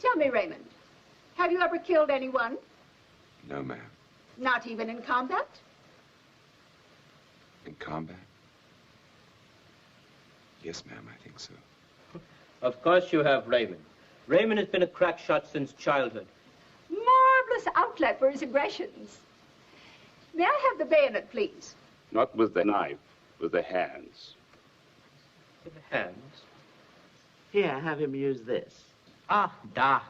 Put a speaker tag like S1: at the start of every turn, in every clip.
S1: Tell me, Raymond, have you ever killed anyone?
S2: No, ma'am.
S1: Not even in combat?
S2: In combat? Yes, ma'am, I think so.
S3: Of course you have, Raymond. Raymond has been a crack shot since childhood.
S1: Marvelous outlet for his aggressions. May I have the bayonet, please?
S4: Not with the knife, with the hands.
S3: With the hands?
S5: Here, have him use this.
S3: Ah, da.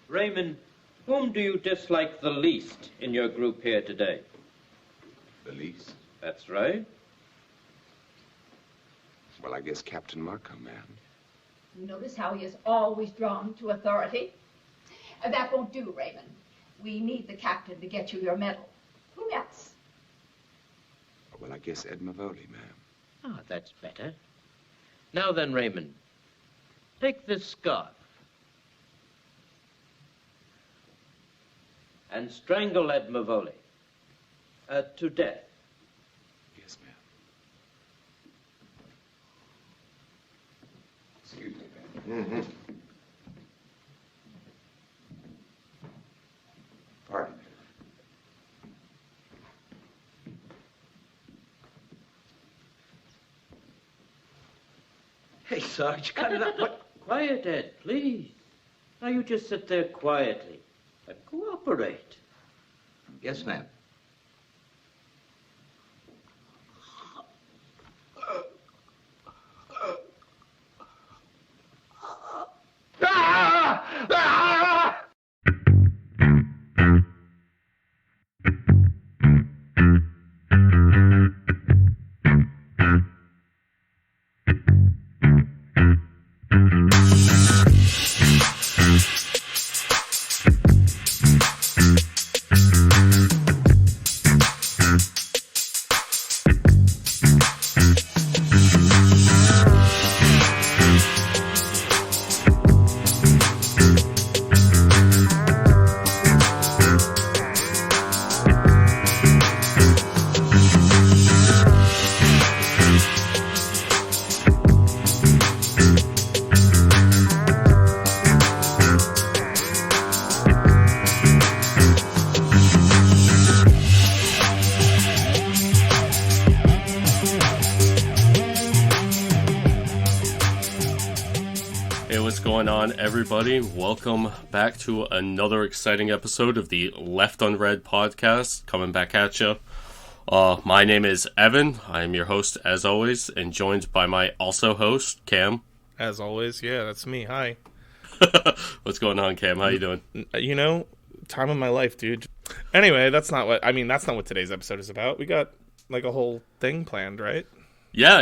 S3: Raymond, whom do you dislike the least in your group here today?
S2: The least?
S3: That's right.
S2: Well, I guess Captain Marco, ma'am.
S1: Notice how he is always drawn to authority. That won't do, Raymond. We need the captain to get you your medal. Who else?
S2: Well, I guess Ed Mavoli, ma'am.
S3: Ah, that's better. Now then, Raymond, take this scarf and strangle Ed Mavoli to death.
S2: Yes, ma'am. Excuse me, ma'am.
S5: Mm-hmm.
S2: Pardon me.
S5: Hey, Sarge, cut it up. What?
S3: Quiet, Ed, please. Now you just sit there quietly and cooperate.
S5: Yes, ma'am.
S6: Everybody, welcome back to another exciting episode of the Left Unread podcast, coming back at you. My name is Evan. I am your host, as always, and joined by my also host, Cam.
S7: As always, yeah, that's me. Hi.
S6: What's going on, Cam? How you doing?
S7: You know, time of my life, dude. Anyway, that's not what today's episode is about. We got, like, a whole thing planned, right?
S6: Yeah.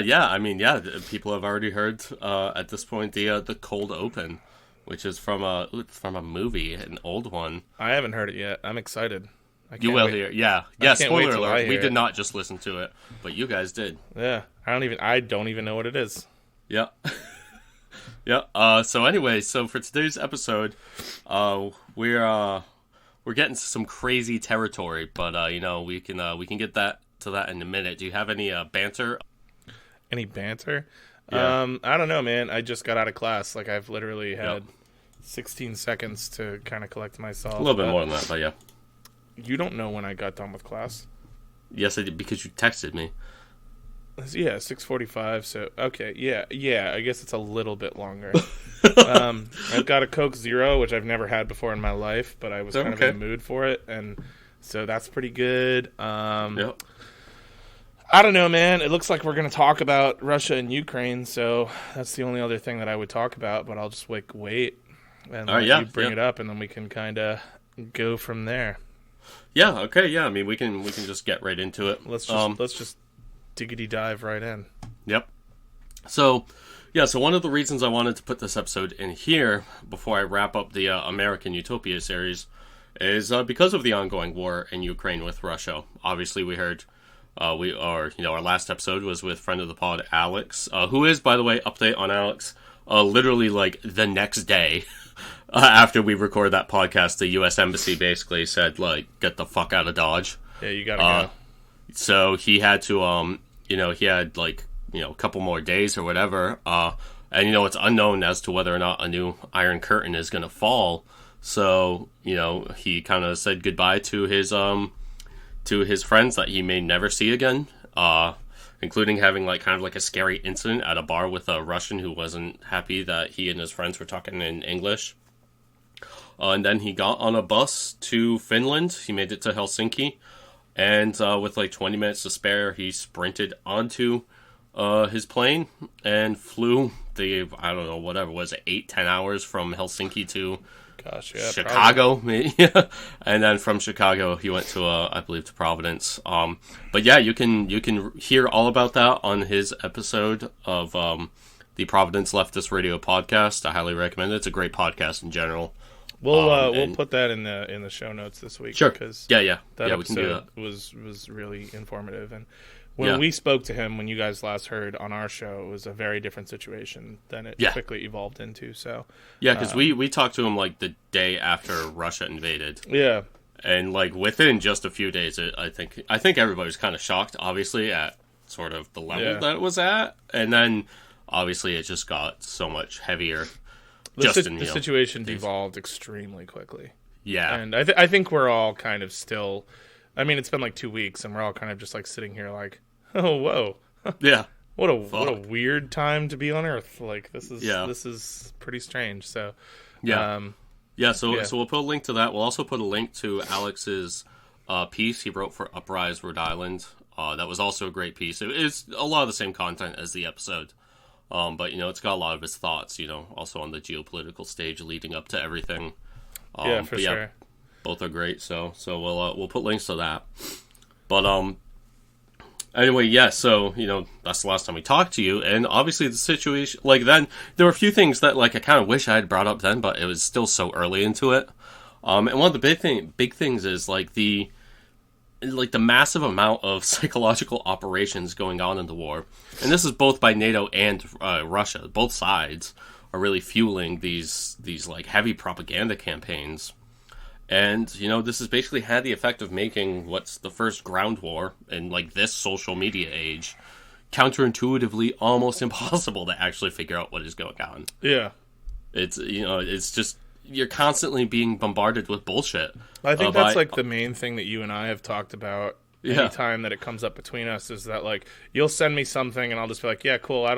S6: People have already heard, at this point, the cold open, which is from a movie, an old one.
S7: I haven't heard it yet. I'm excited.
S6: You will hear, yeah. Spoiler alert. We did not just listen to it, but you guys did.
S7: Yeah, I don't even know what it is.
S6: Yeah, yeah. So for today's episode, we're getting to some crazy territory, but we can get to that in a minute. Do you have any banter?
S7: Any banter?
S6: Yeah.
S7: I don't know, man. I just got out of class. Like, I've literally had 16 seconds to kind of collect myself.
S6: A little bit more than that, but yeah.
S7: You don't know when I got done with class.
S6: Yes, I did, because you texted me.
S7: Yeah, 6:45. So okay, yeah. I guess it's a little bit longer. I've got a Coke Zero, which I've never had before in my life, but I was kind of in the mood for it, and so that's pretty good.
S6: Yep.
S7: I don't know, man. It looks like we're going to talk about Russia and Ukraine, so that's the only other thing that I would talk about. But I'll just wait and let you bring it up, and then we can kind of go from there.
S6: Yeah. Okay. Yeah. I mean, we can just get right into it.
S7: Let's just diggity dive right in.
S6: Yep. So one of the reasons I wanted to put this episode in here before I wrap up the American Utopia series is because of the ongoing war in Ukraine with Russia. Obviously, we heard. Our last episode was with friend of the pod, Alex, who is, by the way, update on Alex, literally like the next day after we record that podcast, the U.S. Embassy basically said, like, get the fuck out of Dodge.
S7: Yeah, you gotta go.
S6: So he had to, he had like a couple more days or whatever. And, it's unknown as to whether or not a new Iron Curtain is going to fall. So, he kind of said goodbye to his friends that he may never see again, including having kind of a scary incident at a bar with a Russian who wasn't happy that he and his friends were talking in English. And then he got on a bus to Finland. He made it to Helsinki. And with 20 minutes to spare, he sprinted onto his plane and flew I don't know, whatever, was it 8-10 hours from Helsinki to Chicago? Yeah. And then from Chicago, he went to, I believe, to Providence. But yeah, you can hear all about that on his episode of the Providence Leftist Radio podcast. I highly recommend it. It's a great podcast in general.
S7: We'll put that in the show notes this week.
S6: Sure.
S7: Because
S6: yeah,
S7: that
S6: we can do that.
S7: was really informative. And when we spoke to him, when you guys last heard on our show, it was a very different situation than it quickly evolved into. So
S6: yeah, because we talked to him the day after Russia invaded.
S7: Yeah.
S6: And within just a few days, I think everybody was kind of shocked, obviously, at sort of the level that it was at, and then obviously it just got so much heavier.
S7: The situation devolved extremely quickly.
S6: Yeah.
S7: And I think we're all kind of still... I mean, it's been 2 weeks, and we're all kind of just sitting here oh, whoa.
S6: Yeah.
S7: What a weird time to be on Earth. This is pretty strange. So,
S6: yeah. So we'll put a link to that. We'll also put a link to Alex's piece he wrote for Uprise Rhode Island. That was also a great piece. It's a lot of the same content as the episode. But, it's got a lot of his thoughts, also on the geopolitical stage leading up to everything.
S7: For sure.
S6: Both are great, so we'll put links to that. But, anyway, yeah, so, that's the last time we talked to you, and obviously the situation, then, there were a few things that, I kind of wish I had brought up then, but it was still so early into it. And one of the big things is, the massive amount of psychological operations going on in the war. And this is both by NATO and Russia. Both sides are really fueling these heavy propaganda campaigns. And, this has basically had the effect of making what's the first ground war in this social media age counterintuitively almost impossible to actually figure out what is going on.
S7: Yeah.
S6: It's, it's just... You're constantly being bombarded with bullshit.
S7: I think that's the main thing that you and I have talked about anytime that it comes up between us is that you'll send me something and I'll just be yeah, cool, I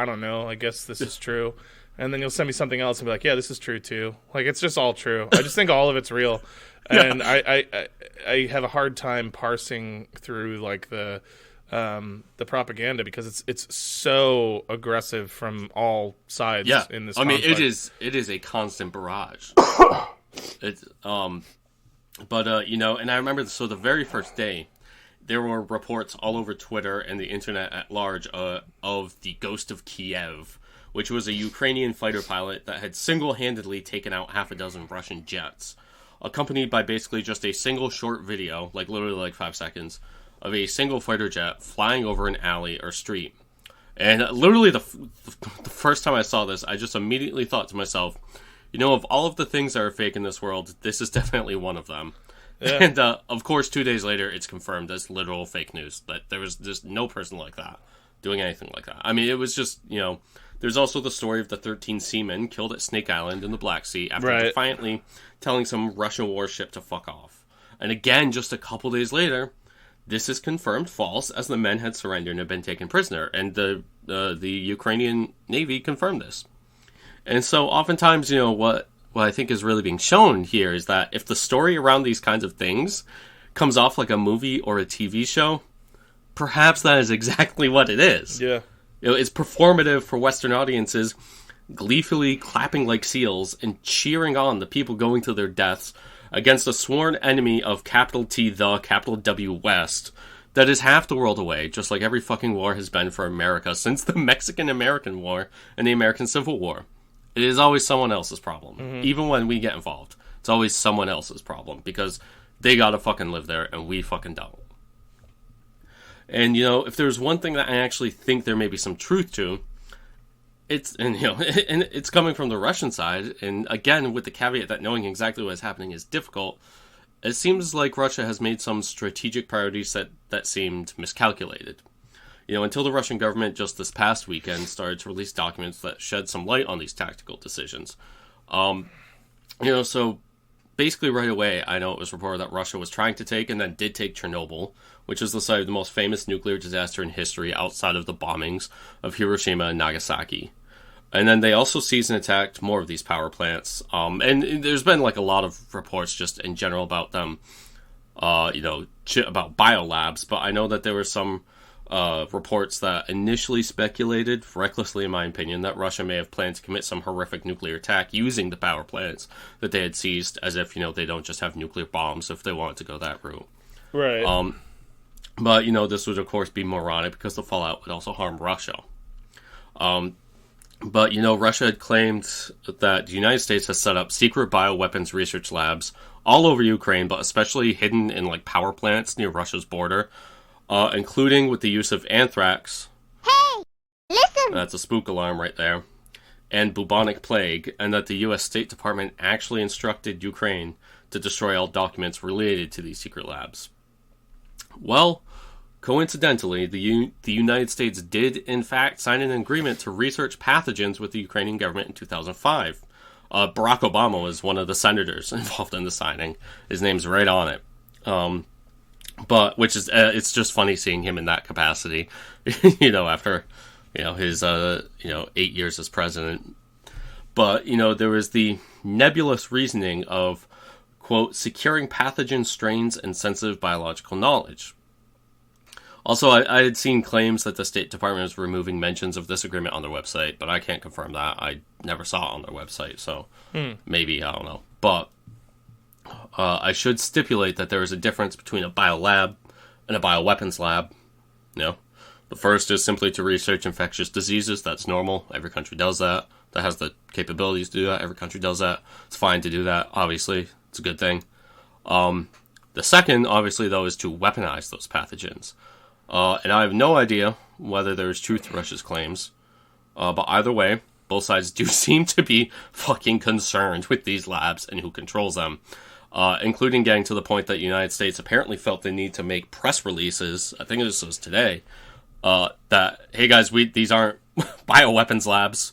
S7: don't know, I guess this is true. And then you'll send me something else and be yeah, this is true too. It's just all true. I just think all of it's real. And I have a hard time parsing through the propaganda because it's so aggressive from all sides in this conflict.
S6: I mean, it is a constant barrage. It's but and I remember the very first day there were reports all over Twitter and the internet at large of the Ghost of Kiev, which was a Ukrainian fighter pilot that had single-handedly taken out half a dozen Russian jets, accompanied by basically just a single short video, literally 5 seconds, of a single fighter jet flying over an alley or street. And literally the first time I saw this, I just immediately thought to myself, of all of the things that are fake in this world, this is definitely one of them. Yeah. And of course, 2 days later, it's confirmed as literal fake news that there was just no person like that doing anything like that. I mean, it was just, there's also the story of the 13 seamen killed at Snake Island in the Black Sea after defiantly telling some Russian warship to fuck off. And again, just a couple days later, this is confirmed false, as the men had surrendered and had been taken prisoner, and the Ukrainian Navy confirmed this. And so, oftentimes, what I think is really being shown here is that if the story around these kinds of things comes off like a movie or a TV show, perhaps that is exactly what it is.
S7: Yeah,
S6: it's performative for Western audiences, gleefully clapping like seals and cheering on the people going to their deaths against a sworn enemy of capital T, the capital W West, that is half the world away, just like every fucking war has been for America since the Mexican-American War and the American Civil War. It is always someone else's problem. Mm-hmm. Even when we get involved, it's always someone else's problem, because they gotta fucking live there and we fucking don't. And, if there's one thing that I actually think there may be some truth to, and it's coming from the Russian side, and again, with the caveat that knowing exactly what is happening is difficult, it seems like Russia has made some strategic priorities that seemed miscalculated. until the Russian government just this past weekend started to release documents that shed some light on these tactical decisions. So basically right away, I know it was reported that Russia was trying to take and then did take Chernobyl, which is the site of the most famous nuclear disaster in history outside of the bombings of Hiroshima and Nagasaki. And then they also seized and attacked more of these power plants. And there's been like a lot of reports just in general about them, about biolabs. But I know that there were some reports that initially speculated, recklessly in my opinion, that Russia may have planned to commit some horrific nuclear attack using the power plants that they had seized, as if, they don't just have nuclear bombs if they wanted to go that route.
S7: Right.
S6: But, this would, of course, be moronic because the fallout would also harm Russia. But, Russia had claimed that the United States has set up secret bioweapons research labs all over Ukraine, but especially hidden in, power plants near Russia's border, including with the use of anthrax.
S8: Hey, listen!
S6: That's a spook alarm right there. And bubonic plague, and that the U.S. State Department actually instructed Ukraine to destroy all documents related to these secret labs. Well, coincidentally, the United States did, in fact, sign an agreement to research pathogens with the Ukrainian government in 2005. Barack Obama was one of the senators involved in the signing. His name's right on it. It's just funny seeing him in that capacity, after, his, 8 years as president. But, there was the nebulous reasoning of, quote, securing pathogen strains and sensitive biological knowledge. Also, I had seen claims that the State Department was removing mentions of this agreement on their website, but I can't confirm that. I never saw it on their website, so maybe, I don't know. But I should stipulate that there is a difference between a biolab and a bioweapons lab. The first is simply to research infectious diseases. That's normal. Every country does that. That has the capabilities to do that. Every country does that. It's fine to do that, obviously. It's a good thing. The second, obviously, though, is to weaponize those pathogens. And I have no idea whether there is truth to Russia's claims. But either way, both sides do seem to be fucking concerned with these labs and who controls them. Including getting to the point that the United States apparently felt the need to make press releases, I think this was today, that, hey guys, these aren't bioweapons labs.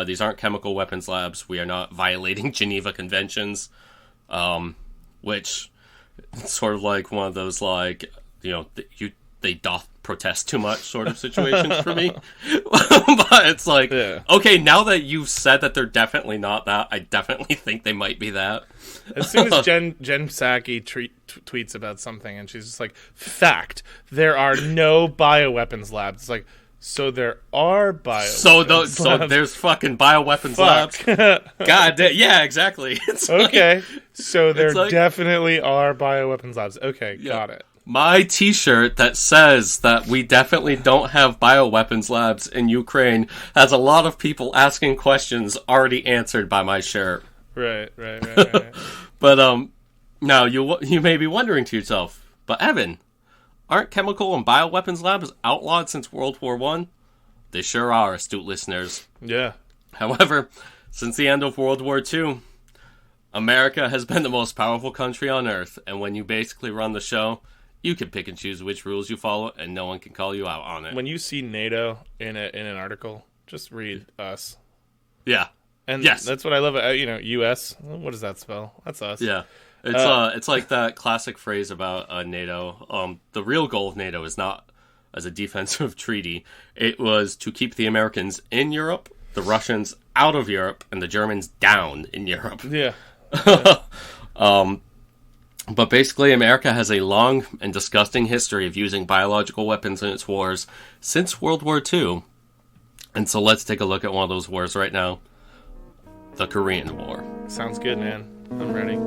S6: These aren't chemical weapons labs. We are not violating Geneva Conventions. Which, it's sort of like one of those, they doth protest too much sort of situations for me. But it's like, okay, now that you've said that they're definitely not that, I definitely think they might be that.
S7: As soon as Jen Psaki tweets about something and she's just like, fact, there are no bioweapons labs. It's like, so there are bioweapons labs.
S6: So there's fucking bioweapons labs. God damn, yeah, exactly. It's
S7: okay, so there definitely are bioweapons labs. Okay, got it.
S6: My t-shirt that says that we definitely don't have bioweapons labs in Ukraine has a lot of people asking questions already answered by my shirt.
S7: Right.
S6: But now you may be wondering to yourself, but Evan, aren't chemical and bioweapons labs outlawed since World War I? They sure are, astute listeners.
S7: Yeah.
S6: However, since the end of World War II, America has been the most powerful country on Earth, and when you basically run the show, you can pick and choose which rules you follow, and no one can call you out on it.
S7: When you see NATO in an article, just read us.
S6: Yeah.
S7: And that's what I love. U.S. What does that spell? That's us.
S6: Yeah. It's like that classic phrase about NATO. The real goal of NATO is not as a defensive treaty. It was to keep the Americans in Europe, the Russians out of Europe, and the Germans down in Europe.
S7: Yeah.
S6: But basically, America has a long and disgusting history of using biological weapons in its wars since World War II. And so let's take a look at one of those wars right now. The Korean War.
S7: Sounds good, man. I'm ready.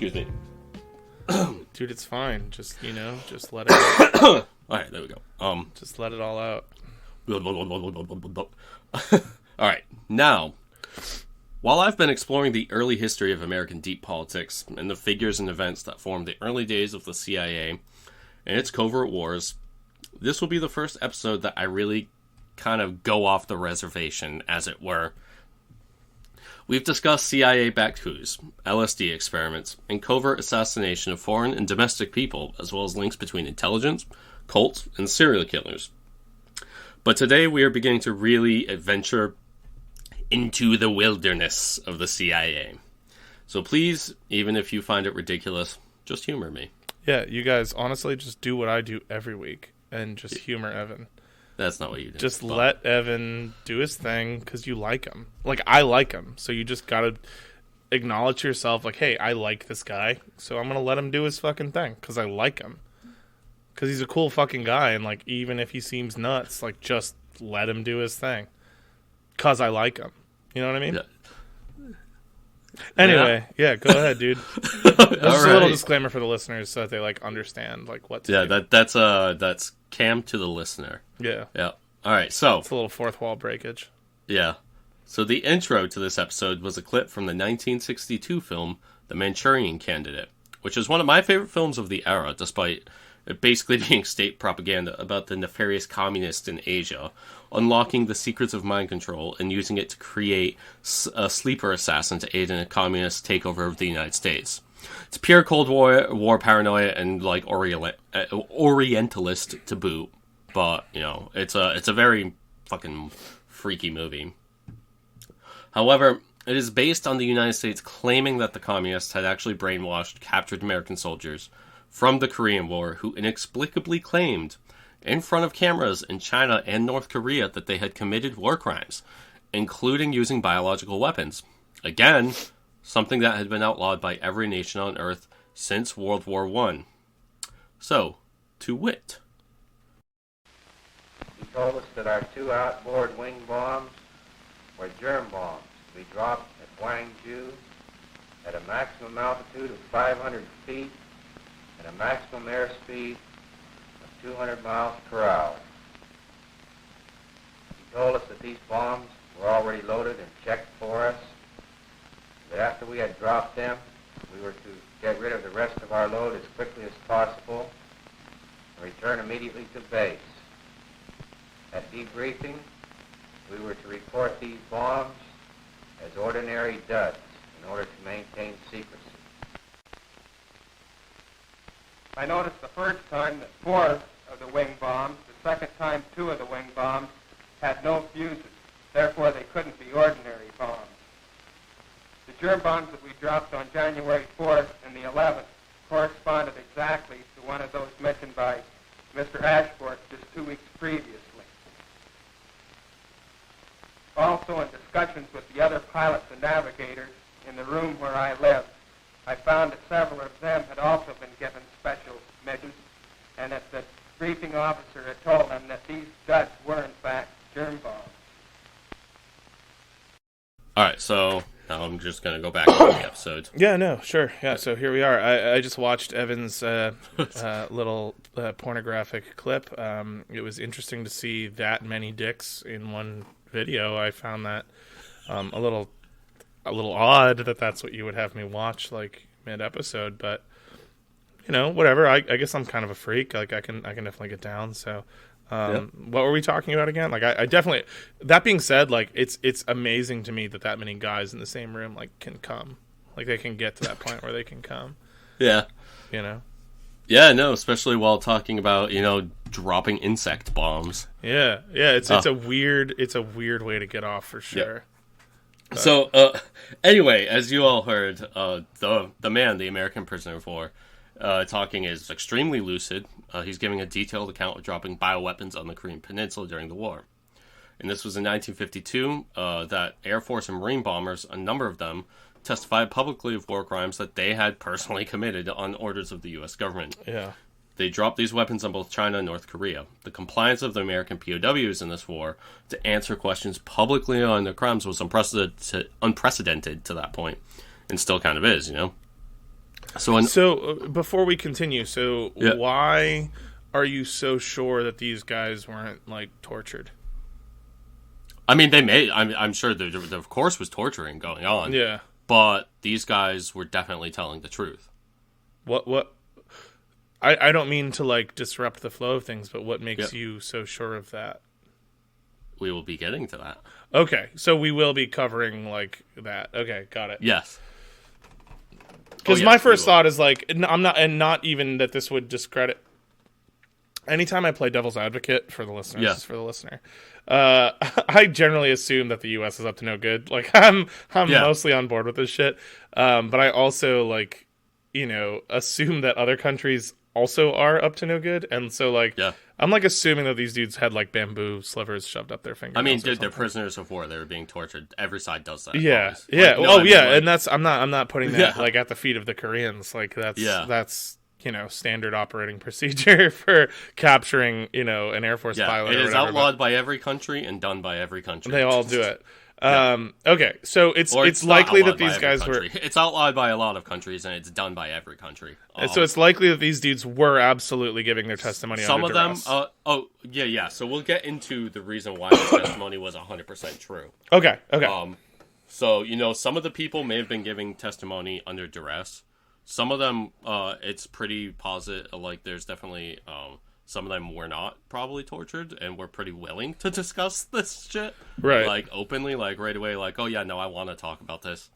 S6: Excuse me.
S7: Dude, it's fine. Just, just let it out.
S6: All right, there we go.
S7: Just let it all out.
S6: All right, now, while I've been exploring the early history of American deep politics and the figures and events that formed the early days of the CIA and its covert wars, this will be the first episode that I really kind of go off the reservation, as it were. We've discussed CIA-backed coups, LSD experiments, and covert assassination of foreign and domestic people, as well as links between intelligence, cults, and serial killers. But today we are beginning to really adventure into the wilderness of the CIA. So please, even if you find it ridiculous, just humor me.
S7: Yeah, you guys, honestly, just do what I do every week, and just humor Evan.
S6: That's not what you do.
S7: Just let Evan do his thing because you like him. Like, I like him. So you just got to acknowledge to yourself, like, hey, I like this guy, so I'm going to let him do his fucking thing because I like him. Because he's a cool fucking guy, and, like, even if he seems nuts, like, just let him do his thing. Because I like him. You know what I mean?
S6: Yeah.
S7: Anyway, yeah, go ahead, dude. Just a little disclaimer for the listeners so that they, like, understand, like, what to do.
S6: That's Cam to the listener.
S7: Yeah.
S6: Yeah. All right, so...
S7: It's a little fourth wall breakage.
S6: Yeah. So the intro to this episode was a clip from the 1962 film The Manchurian Candidate, which is one of my favorite films of the era, despite it basically being state propaganda about the nefarious communists in Asia, unlocking the secrets of mind control and using it to create a sleeper assassin to aid in a communist takeover of the United States. It's pure Cold War paranoia and, like, Orientalist to boot, but, it's a very fucking freaky movie. However, it is based on the United States claiming that the communists had actually brainwashed captured American soldiers from the Korean War who inexplicably claimed in front of cameras in China and North Korea that they had committed war crimes, including using biological weapons. Again, something that had been outlawed by every nation on Earth since World War I. So, to wit.
S9: He told us that our 2 outboard wing bombs were germ bombs to be dropped at Gwangju at a maximum altitude of 500 feet and a maximum airspeed of 200 miles per hour. He told us that these bombs were already loaded and checked for us, that after we had dropped them, we were to get rid of the rest of our load as quickly as possible and return immediately to base. At debriefing, we were to report these bombs as ordinary duds in order to maintain secrecy.
S10: I noticed the first time that 4 of the wing bombs, the second time 2 of the wing bombs had no fuses. Therefore, they couldn't be ordinary bombs. The germ bombs that we dropped on January 4th and the 11th corresponded exactly to one of those mentioned by Mr. Ashford just 2 weeks previously. Also, in discussions with the other pilots and navigators in the room where I lived, I found that several of them had also been given special missions, and that the briefing officer had told them that these duds were, in fact, germ bombs.
S6: All right, so now I'm just going to go back to the episode.
S7: Yeah, no, sure. Yeah, so here we are. I just watched Evan's little pornographic clip. It was interesting to see that many dicks in one video. I found that a little odd that that's what you would have me watch, like, mid-episode, but, whatever. I guess I'm kind of a freak. Like, I can definitely get down, so... What were we talking about again? Like, I definitely... That being said, like, it's amazing to me that many guys in the same room, like, can come. Like, they can get to that point where they can come.
S6: Yeah. Yeah, no, especially while talking about, dropping insect bombs.
S7: Yeah, it's a weird way to get off, for sure.
S6: Yeah. So, anyway, as you all heard, the man, the American prisoner of war, talking is extremely lucid. He's giving a detailed account of dropping bioweapons on the Korean Peninsula during the war. And this was in 1952, that Air Force and Marine bombers, a number of them, testified publicly of war crimes that they had personally committed on orders of the U.S. government.
S7: Yeah.
S6: They dropped these weapons on both China and North Korea. The compliance of the American POWs in this war to answer questions publicly on their crimes was unprecedented to that point, and still kind of is,
S7: So before we continue,
S6: Yeah.
S7: why are you so sure that these guys weren't like tortured?
S6: I mean, I'm sure there of course was torturing going on.
S7: Yeah.
S6: But these guys were definitely telling the truth.
S7: What? I don't mean to like disrupt the flow of things, but what makes you so sure of that?
S6: We will be getting to that.
S7: Okay, so we will be covering like that. Okay, got it.
S6: Yes.
S7: Because my first thought is like, I'm not, and not even that this would discredit. Anytime I play devil's advocate for the listeners, for the listener, I generally assume that the U.S. is up to no good. Like I'm mostly on board with this shit, but I also like, assume that other countries also are up to no good, and so like, I'm like assuming that these dudes had like bamboo slivers shoved up their fingers.
S6: I mean, dude, they're prisoners of war. They were being tortured. Every side does that.
S7: Yeah,
S6: always.
S7: yeah.
S6: Like,
S7: and that's I'm not putting that like at the feet of the Koreans. Like that's standard operating procedure for capturing an Air Force pilot.
S6: It
S7: is
S6: outlawed by every country and done by every country.
S7: They all do it. Okay, so it's likely that these guys were.
S6: It's outlawed by a lot of countries, and it's done by every country.
S7: So it's likely that these dudes were absolutely giving their testimony.
S6: Some
S7: under
S6: of them.
S7: duress.
S6: So we'll get into the reason why this testimony was 100% true.
S7: Okay.
S6: So some of the people may have been giving testimony under duress. Some of them, it's pretty positive. Like there's definitely some of them were not probably tortured and were pretty willing to discuss this shit.
S7: Right.
S6: Like openly, like right away, like, oh yeah, no, I want to talk about this.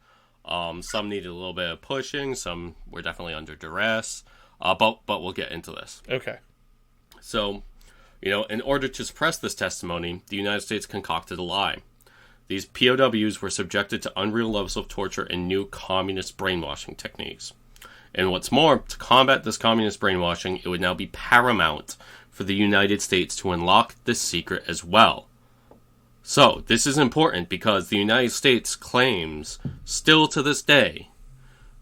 S6: Some needed a little bit of pushing. Some were definitely under duress. But we'll get into this.
S7: Okay.
S6: So, in order to suppress this testimony, the United States concocted a lie. These POWs were subjected to unreal levels of torture and new communist brainwashing techniques. And what's more, to combat this communist brainwashing, it would now be paramount for the United States to unlock this secret as well. So, this is important because the United States claims, still to this day,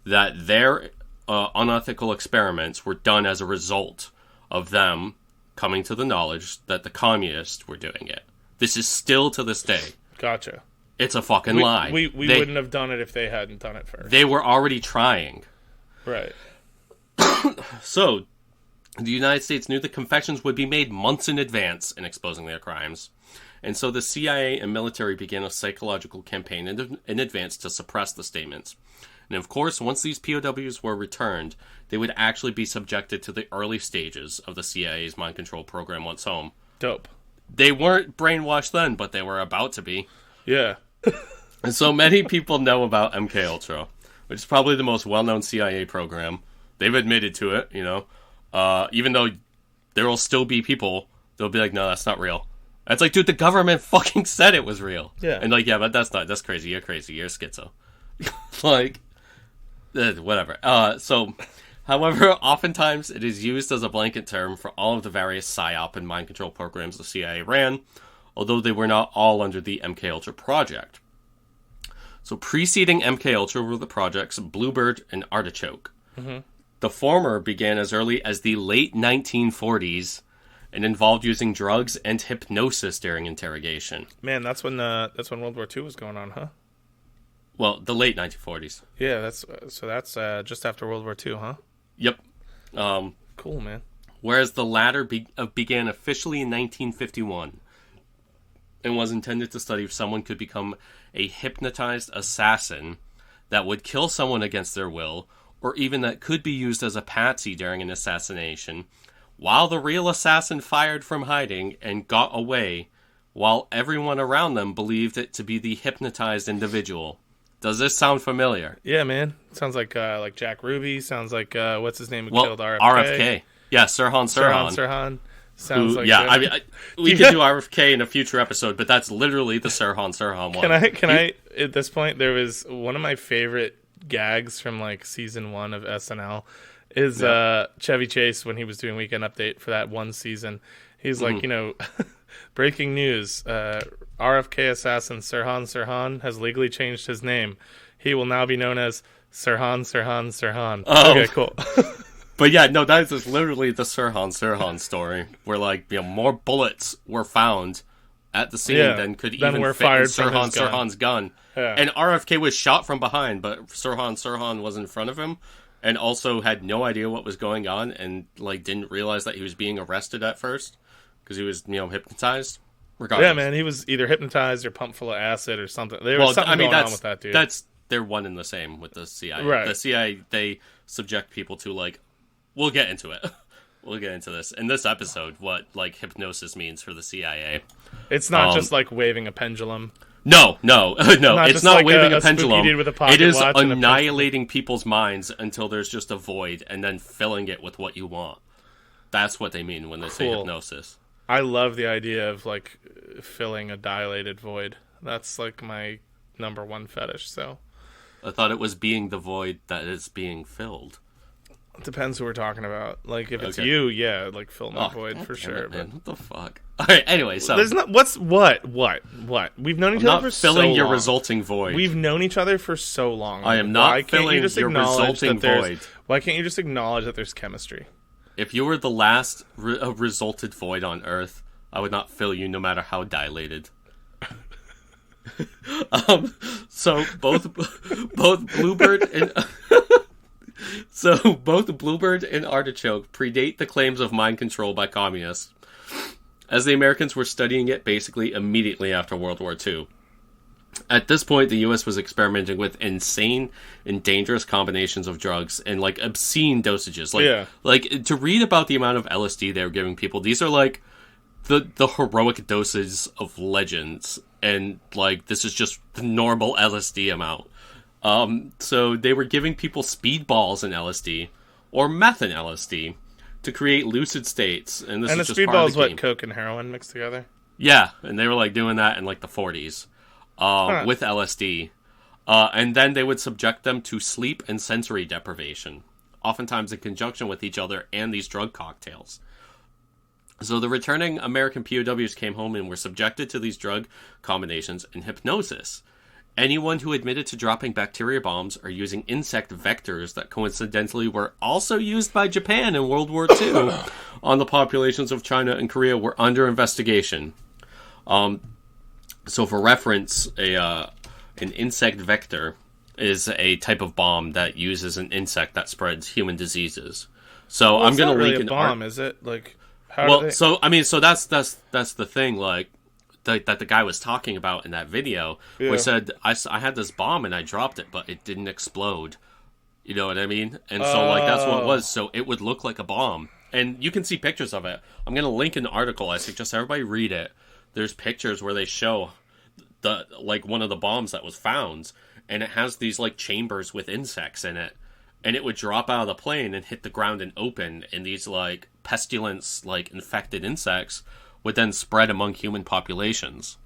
S6: that their unethical experiments were done as a result of them coming to the knowledge that the communists were doing it. This is still to this day.
S7: Gotcha.
S6: It's a fucking lie.
S7: We wouldn't have done it if they hadn't done it first.
S6: They were already trying.
S7: Right.
S6: So, the United States knew the confessions would be made months in advance in exposing their crimes. And so the CIA and military began a psychological campaign in advance to suppress the statements. And of course, once these POWs were returned, they would actually be subjected to the early stages of the CIA's mind control program once home.
S7: Dope.
S6: They weren't brainwashed then, but they were about to be.
S7: Yeah.
S6: And so many people know about MKUltra, which is probably the most well-known CIA program. They've admitted to it, even though there will still be people, they'll be like, no, that's not real. It's like, dude, the government fucking said it was real.
S7: Yeah.
S6: And like, yeah, but that's crazy. You're crazy. You're schizo. Like, whatever. However, oftentimes it is used as a blanket term for all of the various PSYOP and mind control programs the CIA ran, although they were not all under the MKUltra project. So preceding MKUltra were the projects Bluebird and Artichoke.
S7: Mm-hmm.
S6: The former began as early as the late 1940s and involved using drugs and hypnosis during interrogation.
S7: Man, that's when World War II was going on, huh?
S6: Well, the late 1940s.
S7: Yeah, that's just after World War II, huh?
S6: Yep.
S7: Cool, man.
S6: Whereas the latter began officially in 1951 and was intended to study if someone could become a hypnotized assassin that would kill someone against their will, or even that could be used as a patsy during an assassination, while the real assassin fired from hiding and got away, while everyone around them believed it to be the hypnotized individual. Does this sound familiar?
S7: Yeah, man. Sounds like Jack Ruby. Sounds like what's his name who killed RFK?
S6: RFK. Yeah, Sirhan Sirhan.
S7: Sirhan. Sounds like
S6: yeah. We could do RFK in a future episode, but that's literally the Sirhan Sirhan one.
S7: Can I? At this point, there was one of my favorite gags from like season 1 of SNL is Chevy Chase when he was doing Weekend Update for that one season. He's like, breaking news: RFK assassin Sirhan Sirhan has legally changed his name. He will now be known as Sirhan Sirhan Sirhan.
S6: Oh.
S7: Okay, cool.
S6: But yeah, no, that is literally the Sirhan Sirhan story, where like more bullets were found at the scene than could even fit in Sirhan's gun. Yeah. And RFK was shot from behind, but Sirhan was in front of him. and also had no idea what was going on, and like didn't realize that he was being arrested at first because he was hypnotized. Regardless.
S7: Yeah, man, he was either hypnotized or pumped full of acid or something. There was something going on with that dude.
S6: They're one and the same with the CIA.
S7: Right.
S6: The CIA, they subject people to, like, we'll get into it. We'll get into this. In this episode, what, like, hypnosis means for the CIA.
S7: It's not just, like, waving a pendulum.
S6: No. It's not like waving a pendulum. It is
S7: watch
S6: annihilating people's minds until there's just a void and then filling it with what you want. That's what they mean when they say hypnosis.
S7: I love the idea of, like, filling a dilated void. That's, like, my number one fetish, so.
S6: I thought it was being the void that is being filled.
S7: It depends who we're talking about. Like, if it's you, yeah, like, fill my void for sure.
S6: Man, what the fuck? All right, anyway, so.
S7: There's not, what? We've known each other for so long.
S6: I'm not filling your resulting void.
S7: We've known each other for so long.
S6: I am not filling your resulting void.
S7: Why can't you just acknowledge that there's chemistry?
S6: If you were the last resulted void on Earth, I would not fill you no matter how dilated. So both Bluebird and Bluebird and Artichoke predate the claims of mind control by communists, as the Americans were studying it basically immediately after World War II. At this point, the U.S. was experimenting with insane and dangerous combinations of drugs and, like, obscene dosages. Like, to read about the amount of LSD they were giving people, these are, like, the heroic doses of legends. And, like, this is just the normal LSD amount. So they were giving people speedballs in LSD or meth in LSD to create lucid states. And this is just part of the
S7: speedball is what,
S6: game.
S7: coke and heroin mixed together?
S6: Yeah, and they were, like, doing that in, like, the 40s. With LSD. And then they would subject them to sleep and sensory deprivation, oftentimes in conjunction with each other and these drug cocktails. So the returning American POWs came home and were subjected to these drug combinations and hypnosis. Anyone who admitted to dropping bacteria bombs or using insect vectors that coincidentally were also used by Japan in World War II on the populations of China and Korea were under investigation. So for reference, an insect vector is a type of bomb that uses an insect that spreads human diseases. So I'm going to link an
S7: bomb, is it? Like,
S6: so that's the thing, like that the guy was talking about in that video, where he said I had this bomb and I dropped it, but it didn't explode. You know what I mean? And so like that's what it was. So it would look like a bomb, and you can see pictures of it. I'm going to link an article. I suggest everybody read it. There's pictures where they show one of the bombs that was found, and it has these like chambers with insects in it, and it would drop out of the plane and hit the ground and open, and these like pestilence, like infected insects would then spread among human populations.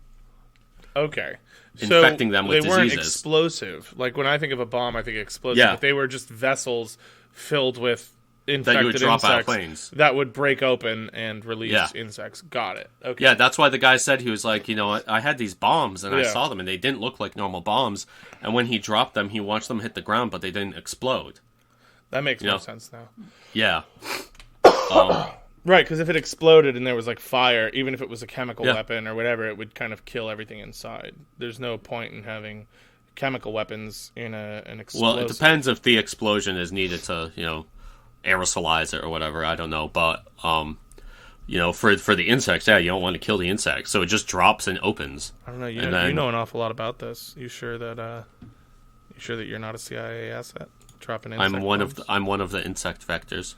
S7: Okay.
S6: Infecting them with
S7: diseases. They weren't
S6: explosive.
S7: Like when I think of a bomb, I think explosive.
S6: Yeah.
S7: But they were just vessels filled with infected
S6: that you would drop
S7: insects
S6: out of planes
S7: that would break open and release insects. Got it. Okay.
S6: Yeah, that's why the guy said, he was like, I had these bombs and I saw them and they didn't look like normal bombs. And when he dropped them, he watched them hit the ground, but they didn't explode.
S7: That makes more sense now.
S6: Yeah.
S7: Right, because if it exploded and there was like fire, even if it was a chemical weapon or whatever, it would kind of kill everything inside. There's no point in having chemical weapons in an explosive.
S6: Well, it depends if the explosion is needed to, aerosolize it or whatever. I don't know, but for the insects, you don't want to kill the insects, so it just drops and opens.
S7: I don't know. You know an awful lot about this. You sure that you're not a CIA asset? Dropping insect bombs?
S6: I'm one of the insect vectors.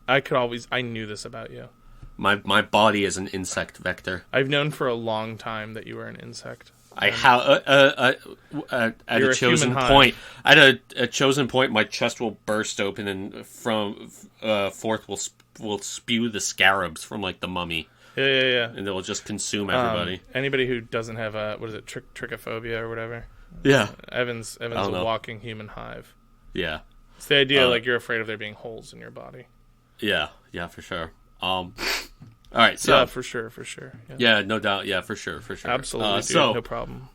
S7: I knew this about you.
S6: My body is an insect vector.
S7: I've known for a long time that you were an insect.
S6: I have at a chosen point. At a chosen point, my chest will burst open, and from forth will spew the scarabs from like the mummy.
S7: Yeah.
S6: And they will just consume everybody.
S7: Anybody who doesn't have trichophobia or whatever.
S6: Yeah.
S7: Evan's a walking human hive.
S6: Yeah.
S7: It's the idea like you're afraid of there being holes in your body.
S6: Yeah, for sure. All right, so
S7: yeah, for sure.
S6: Yeah, no doubt. Yeah, for sure.
S7: Absolutely, dude, no problem.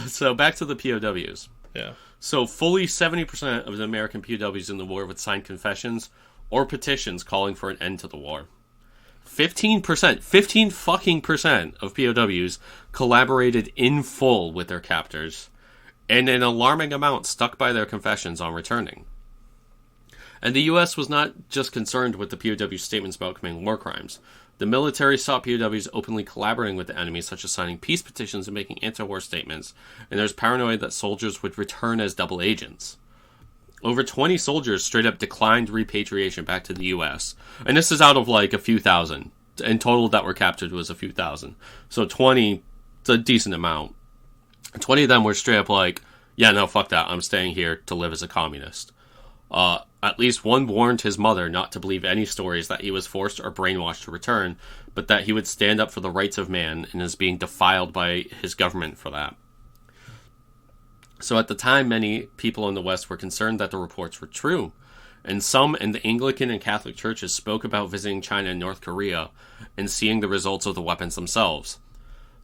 S6: So back to the POWs.
S7: Yeah.
S6: So fully 70% of the American POWs in the war would sign confessions or petitions calling for an end to the war. 15% of POWs collaborated in full with their captors, and an alarming amount stuck by their confessions on returning. And the U.S. was not just concerned with the POW statements about committing war crimes. The military saw POWs openly collaborating with the enemy, such as signing peace petitions and making anti-war statements, and there's paranoia that soldiers would return as double agents. Over 20 soldiers straight up declined repatriation back to the U.S., and this is out of like a few thousand. In total that were captured was a few thousand. So 20, it's a decent amount. 20 of them were straight up like, yeah, no, fuck that, I'm staying here to live as a communist. At least one warned his mother not to believe any stories that he was forced or brainwashed to return, but that he would stand up for the rights of man and is being defiled by his government for that. So at the time, many people in the West were concerned that the reports were true, and some in the Anglican and Catholic churches spoke about visiting China and North Korea and seeing the results of the weapons themselves.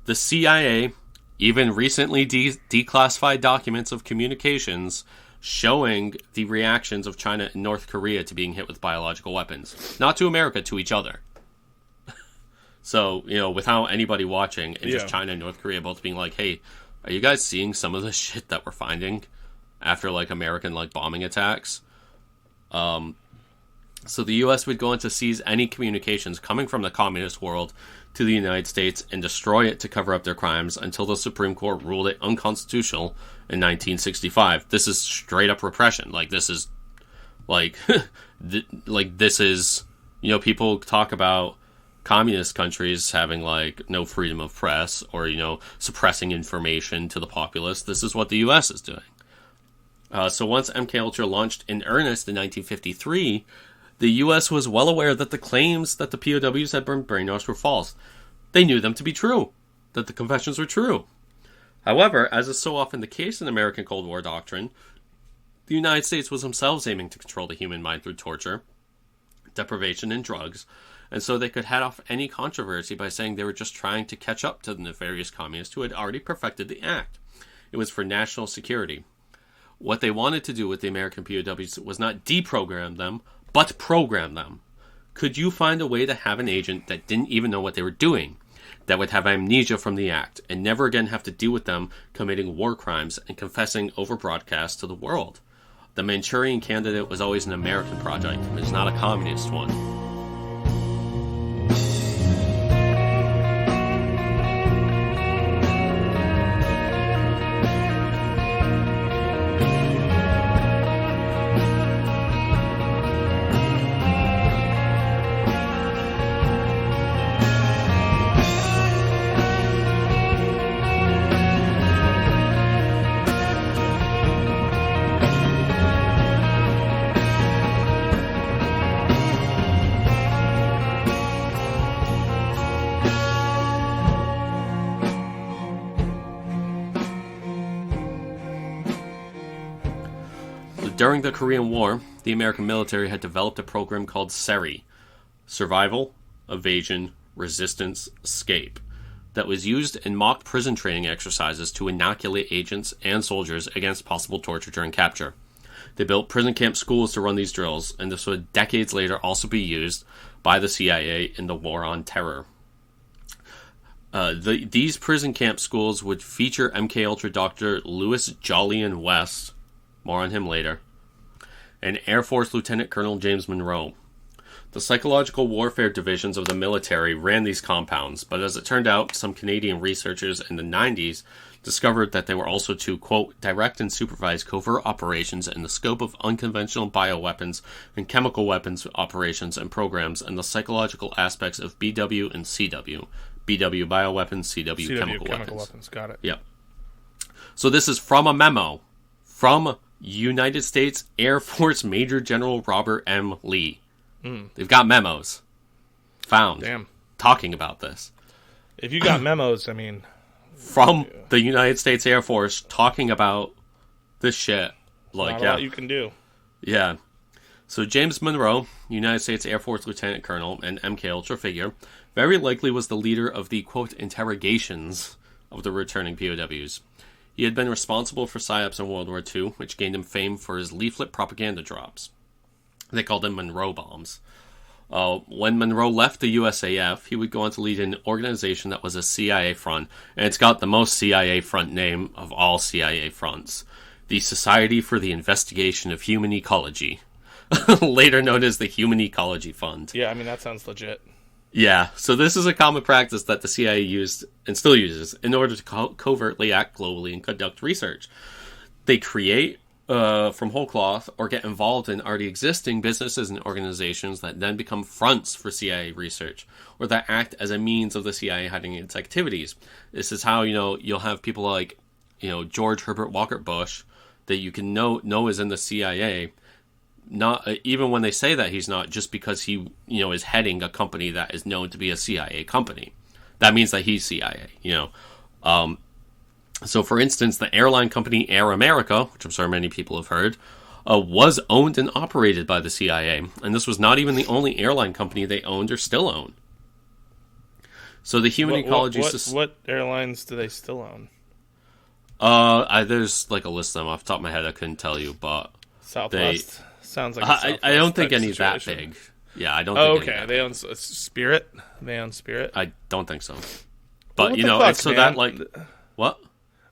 S6: The CIA even recently declassified documents of communications showing the reactions of China and North Korea to being hit with biological weapons. Not to America, to each other. So, without anybody watching, and just China and North Korea both being like, hey, are you guys seeing some of the shit that we're finding after, American, bombing attacks? So the U.S. would go on to seize any communications coming from the communist world to the United States and destroy it to cover up their crimes until the Supreme Court ruled it unconstitutional in 1965. This is straight up repression. This is, this is, people talk about communist countries having, no freedom of press or, suppressing information to the populace. This is what the U.S. is doing. So once MKUltra launched in earnest in 1953, the U.S. was well aware that the claims that the POWs had been brainwashed were false. They knew them to be true, that the confessions were true. However, as is so often the case in American Cold War doctrine, the United States was themselves aiming to control the human mind through torture, deprivation, and drugs, and so they could head off any controversy by saying they were just trying to catch up to the nefarious communists who had already perfected the act. It was for national security. What they wanted to do with the American POWs was not deprogram them, but program them. Could you find a way to have an agent that didn't even know what they were doing, that would have amnesia from the act, and never again have to deal with them committing war crimes and confessing over broadcast to the world? The Manchurian Candidate was always an American project. It was not a communist one. During the Korean War, the American military had developed a program called SERI, Survival, Evasion, Resistance, Escape, that was used in mock prison training exercises to inoculate agents and soldiers against possible torture during capture. They built prison camp schools to run these drills, and this would decades later also be used by the CIA in the War on Terror. These prison camp schools would feature MKUltra Dr. Louis Jolyon West, more on him later, and Air Force Lieutenant Colonel James Monroe. The psychological warfare divisions of the military ran these compounds, but as it turned out, some Canadian researchers in the 90s discovered that they were also to, quote, direct and supervise covert operations in the scope of unconventional bioweapons and chemical weapons operations and programs and the psychological aspects of BW and CW. BW bioweapons, CW chemical weapons.
S7: Got it.
S6: Yep. So this is from a memo from United States Air Force Major General Robert M. Lee. They've got memos found talking about this.
S7: If you got memos, I mean,
S6: from the United States Air Force talking about this shit,
S7: not a lot you can do.
S6: Yeah. So James Monroe, United States Air Force Lieutenant Colonel and MKUltra figure, very likely was the leader of the, quote, interrogations of the returning POWs. He had been responsible for PSYOPs in World War II, which gained him fame for his leaflet propaganda drops. They called them Monroe bombs. When Monroe left the USAF, he would go on to lead an organization that was a CIA front, and it's got the most CIA front name of all CIA fronts, the Society for the Investigation of Human Ecology. later known as the Human Ecology Fund.
S7: Yeah, I mean, that sounds legit.
S6: Yeah, so this is a common practice that the CIA used and still uses in order to covertly act globally and conduct research. They create from whole cloth or get involved in already existing businesses and organizations that then become fronts for CIA research, or that act as a means of the CIA hiding its activities. This is how, you'll have people like, George Herbert Walker Bush that you can know is in the CIA, not even when they say that he's not, just because he is heading a company that is known to be a CIA company. That means that he's CIA. So for instance, the airline company Air America, which I'm sure many people have heard, was owned and operated by the CIA, and this was not even the only airline company they owned or still own. So the Human Ecology Society.
S7: What airlines do they still own?
S6: There's like a list of them off the top of my head. I couldn't tell you, but
S7: Southwest. Sounds like a Southwest
S6: I don't think
S7: type
S6: any that
S7: situation.
S6: big. Yeah, I don't think any that
S7: they
S6: big.
S7: own Spirit? They own Spirit?
S6: I don't think so.
S7: Well,
S6: But,
S7: what the fuck,
S6: it's so
S7: man?
S6: that, like... What?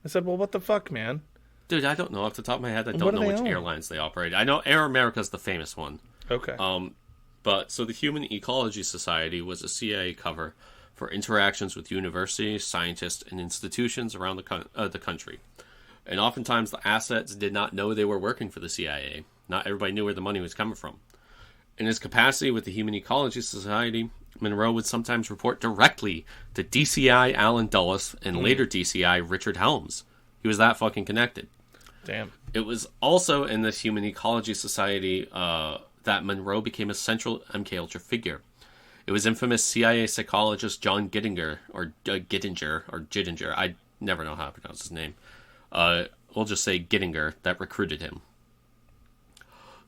S7: I said, well, what the fuck, man?
S6: Dude, I don't know. Off the top of my head, I
S7: What
S6: don't
S7: do
S6: know
S7: they
S6: which
S7: own?
S6: airlines they operate. I know Air America's the famous one.
S7: Okay.
S6: But, so the Human Ecology Society was a CIA cover for interactions with universities, scientists, and institutions around the country. And oftentimes, the assets did not know they were working for the CIA. Not everybody knew where the money was coming from. In his capacity with the Human Ecology Society, Monroe would sometimes report directly to DCI Alan Dulles and later DCI Richard Helms. He was that fucking connected.
S7: Damn.
S6: It was also in this Human Ecology Society that Monroe became a central MKUltra figure. It was infamous CIA psychologist John Gittinger, I never know how to pronounce his name. We'll just say Gittinger, that recruited him.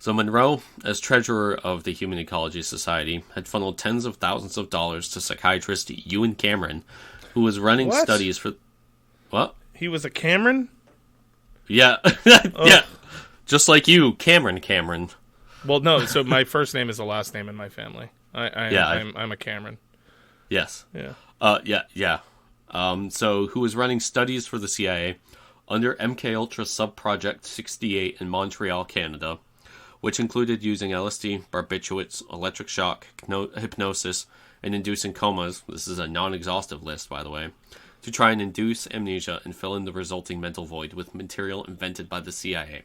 S6: So Monroe, as treasurer of the Human Ecology Society, had funneled tens of thousands of dollars to psychiatrist Ewan Cameron, who was running studies for... What?
S7: He was a Cameron?
S6: Yeah. Yeah. Just like you, Cameron.
S7: Well, no, so my first name is the last name in my family. I'm a Cameron.
S6: Yes.
S7: Yeah.
S6: Yeah. So who was running studies for the CIA under MKUltra Subproject 68 in Montreal, Canada, which included using LSD, barbiturates, electric shock, hypnosis, and inducing comas. This is a non-exhaustive list, by the way, to try and induce amnesia and fill in the resulting mental void with material invented by the CIA.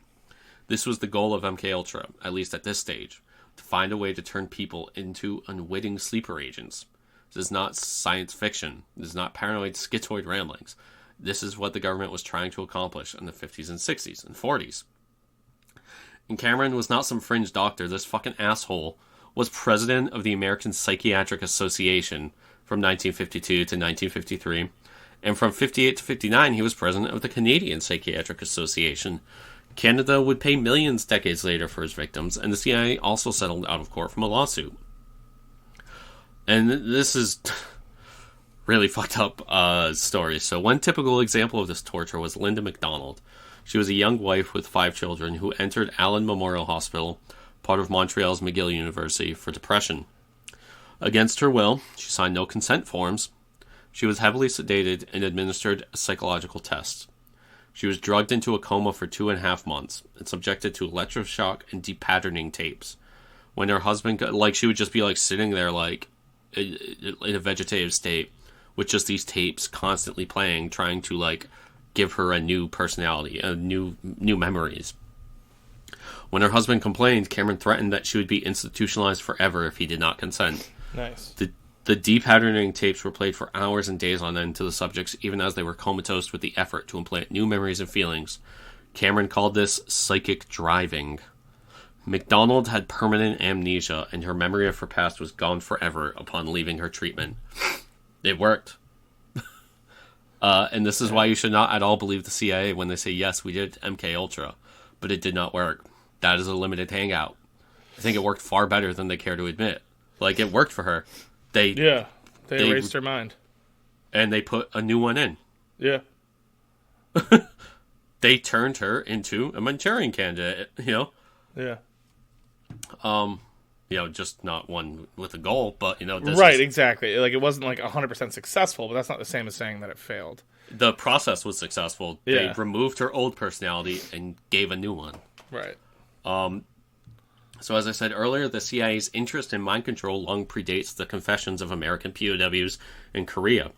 S6: This was the goal of MKUltra, at least at this stage, to find a way to turn people into unwitting sleeper agents. This is not science fiction. This is not paranoid schizoid ramblings. This is what the government was trying to accomplish in the 50s and 60s and 40s. And Cameron was not some fringe doctor. This fucking asshole was president of the American Psychiatric Association from 1952 to 1953. And from 58 to 59, he was president of the Canadian Psychiatric Association. Canada would pay millions decades later for his victims, and the CIA also settled out of court from a lawsuit. And this is really fucked up story. So one typical example of this torture was Linda MacDonald. She was a young wife with 5 children who entered Allen Memorial Hospital, part of Montreal's McGill University, for depression. Against her will, she signed no consent forms. She was heavily sedated and administered a psychological test. She was drugged into a coma for 2.5 months and subjected to electroshock and depatterning tapes. When her husband, she would just be sitting there in a vegetative state with just these tapes constantly playing, trying to give her a new personality, new memories. When her husband complained, Cameron threatened that she would be institutionalized forever if he did not consent.
S7: Nice.
S6: The depatterning tapes were played for hours and days on end to the subjects, even as they were comatose with the effort to implant new memories and feelings. Cameron called this psychic driving. MacDonald had permanent amnesia, and her memory of her past was gone forever upon leaving her treatment. It worked. And this is why you should not at all believe the CIA when they say, yes, we did MKUltra, but it did not work. That is a limited hangout. I think it worked far better than they care to admit. It worked for her. They
S7: erased her mind.
S6: And they put a new one in.
S7: Yeah.
S6: They turned her into a Manchurian candidate,
S7: Yeah.
S6: Just not one with a goal, but,
S7: Exactly. It wasn't 100% successful, but that's not the same as saying that it failed.
S6: The process was successful.
S7: Yeah.
S6: They removed her old personality and gave a new one.
S7: Right.
S6: So as I said earlier, the CIA's interest in mind control long predates the confessions of American POWs in Korea.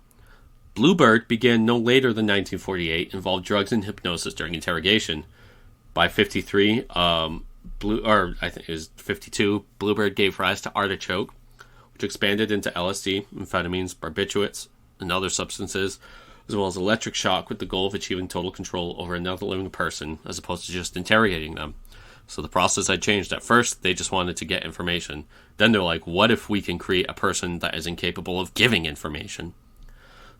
S6: Bluebird began no later than 1948, involved drugs and hypnosis during interrogation. By 53, I think it was 52, Bluebird gave rise to Artichoke, which expanded into LSD, amphetamines, barbiturates, and other substances, as well as electric shock with the goal of achieving total control over another living person, as opposed to just interrogating them. So the process had changed. At first, they just wanted to get information. Then they're like, what if we can create a person that is incapable of giving information?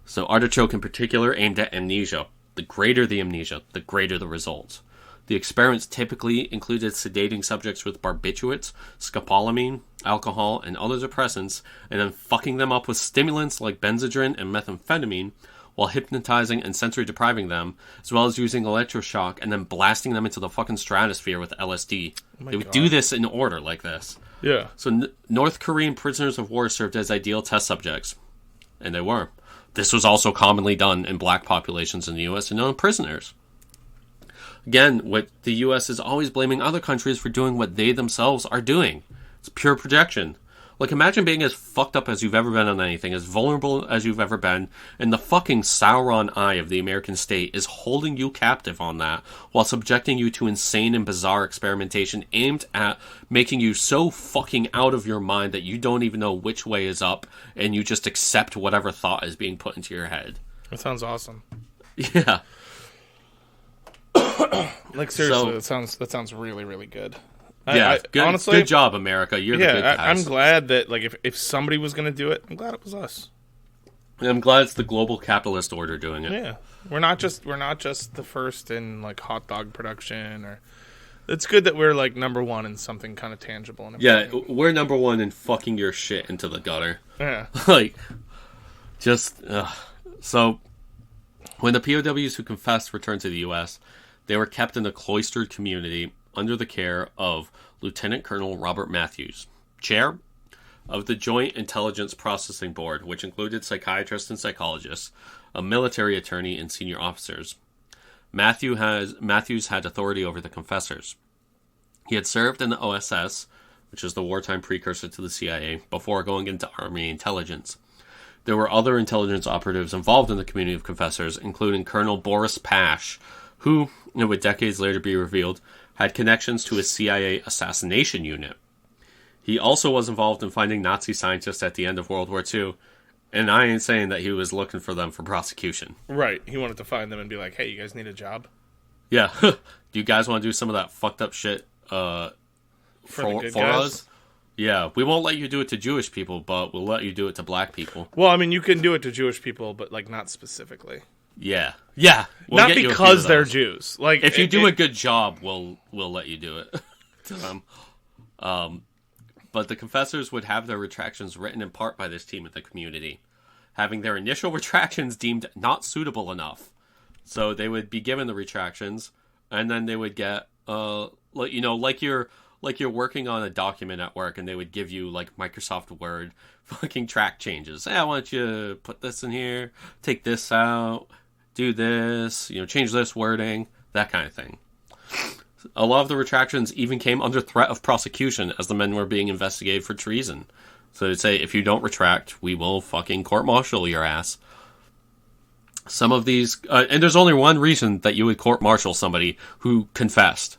S6: So Artichoke in particular aimed at amnesia. The greater the amnesia, the greater the results. The experiments typically included sedating subjects with barbiturates, scopolamine, alcohol, and other depressants, and then fucking them up with stimulants like benzodrine and methamphetamine, while hypnotizing and sensory depriving them, as well as using electroshock and then blasting them into the fucking stratosphere with LSD. They would do this in order like this.
S7: Yeah.
S6: So North Korean prisoners of war served as ideal test subjects. And they were. This was also commonly done in black populations in the U.S. and known prisoners. Again, what the U.S. is always blaming other countries for doing what they themselves are doing. It's pure projection. Like, imagine being as fucked up as you've ever been on anything, as vulnerable as you've ever been, and the fucking Sauron eye of the American state is holding you captive on that, while subjecting you to insane and bizarre experimentation aimed at making you so fucking out of your mind that you don't even know which way is up, and you just accept whatever thought is being put into your head.
S7: That sounds awesome.
S6: Yeah.
S7: Like, seriously, that sounds really, really good.
S6: Yeah, good,
S7: honestly,
S6: good job, America. You're the good guys.
S7: I'm glad that, like, if somebody was going to do it, I'm glad it was us.
S6: And I'm glad it's the global capitalist order doing it.
S7: Yeah, we're not just the first in, like, hot dog production, or it's good that we're, like, number one in something kind of tangible. And
S6: yeah, we're number one in fucking your shit into the gutter.
S7: Yeah,
S6: like, just so when the POWs who confessed returned to the U.S., they were kept in a cloistered community under the care of Lieutenant Colonel Robert Matthews, chair of the Joint Intelligence Processing Board, which included psychiatrists and psychologists, a military attorney, and senior officers. Matthews had authority over the confessors. He had served in the OSS, which is the wartime precursor to the CIA, before going into Army intelligence. There were other intelligence operatives involved in the community of confessors, including Colonel Boris Pash, who, it would decades later be revealed, had connections to a CIA assassination unit. He also was involved in finding Nazi scientists at the end of World War II, and I ain't saying that he was looking for them for prosecution.
S7: Right. He wanted to find them and be like, hey, you guys need a job?
S6: Yeah. Do you guys want to do some of that fucked up shit for us? Yeah. We won't let you do it to Jewish people, but we'll let you do it to black people.
S7: Well, I mean, you can do it to Jewish people, but, like, not specifically.
S6: Yeah. Yeah.
S7: We'll not because they're Jews. Like,
S6: if you do a good job, we'll let you do it to them. But the confessors would have their retractions written in part by this team of the community, having their initial retractions deemed not suitable enough. So they would be given the retractions, and then they would get, like you're working on a document at work, and they would give you, like, Microsoft Word fucking track changes. Hey, I want you to put this in here, take this out, do this, change this wording, that kind of thing. A lot of the retractions even came under threat of prosecution as the men were being investigated for treason. So they'd say, if you don't retract, we will fucking court-martial your ass. Some of these, and there's only one reason that you would court-martial somebody who confessed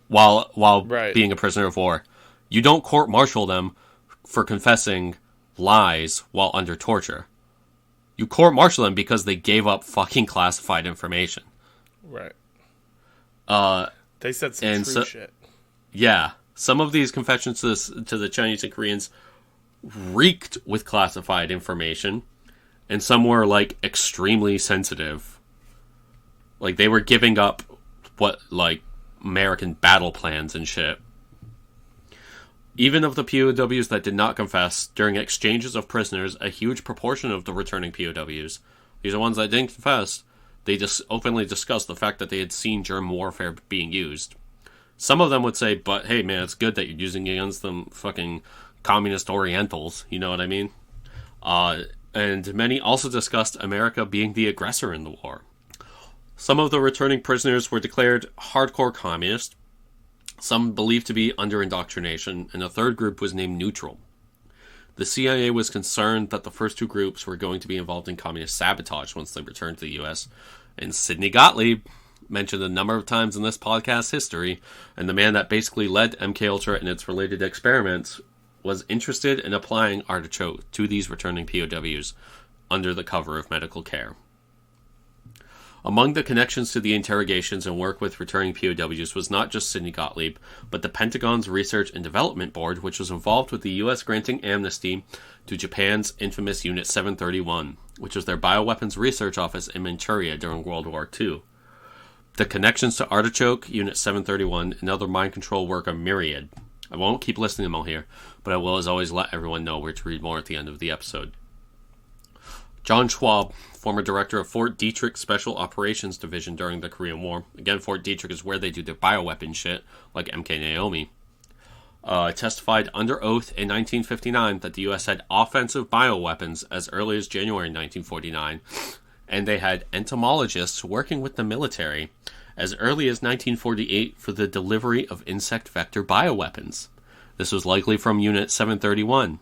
S6: while
S7: right.
S6: being a prisoner of war. You don't court-martial them for confessing lies while under torture. You court-martial them because they gave up fucking classified information.
S7: Right. They said some true shit.
S6: Yeah. Some of these confessions to the Chinese and Koreans reeked with classified information, and some were, like, extremely sensitive. Like, they were giving up American battle plans and shit. Even of the POWs that did not confess, during exchanges of prisoners, a huge proportion of the returning POWs, these are ones that didn't confess, they just openly discussed the fact that they had seen germ warfare being used. Some of them would say, but hey man, it's good that you're using it against them fucking communist Orientals, you know what I mean? And many also discussed America being the aggressor in the war. Some of the returning prisoners were declared hardcore communist, some believed to be under indoctrination, and a third group was named neutral. The CIA was concerned that the first two groups were going to be involved in communist sabotage once they returned to the U.S., and Sidney Gottlieb, mentioned a number of times in this podcast history, and the man that basically led MKUltra and its related experiments, was interested in applying artichoke to these returning POWs under the cover of medical care. Among the connections to the interrogations and work with returning POWs was not just Sidney Gottlieb, but the Pentagon's Research and Development Board, which was involved with the U.S. granting amnesty to Japan's infamous Unit 731, which was their bioweapons research office in Manchuria during World War II. The connections to Artichoke, Unit 731, and other mind control work are myriad. I won't keep listing them all here, but I will, as always, let everyone know where to read more at the end of the episode. John Schwab, former director of Fort Detrick Special Operations Division during the Korean War. Again, Fort Detrick is where they do their bioweapon shit, like MK Naomi. Testified under oath in 1959 that the U.S. had offensive bioweapons as early as January 1949, and they had entomologists working with the military as early as 1948 for the delivery of insect vector bioweapons. This was likely from Unit 731.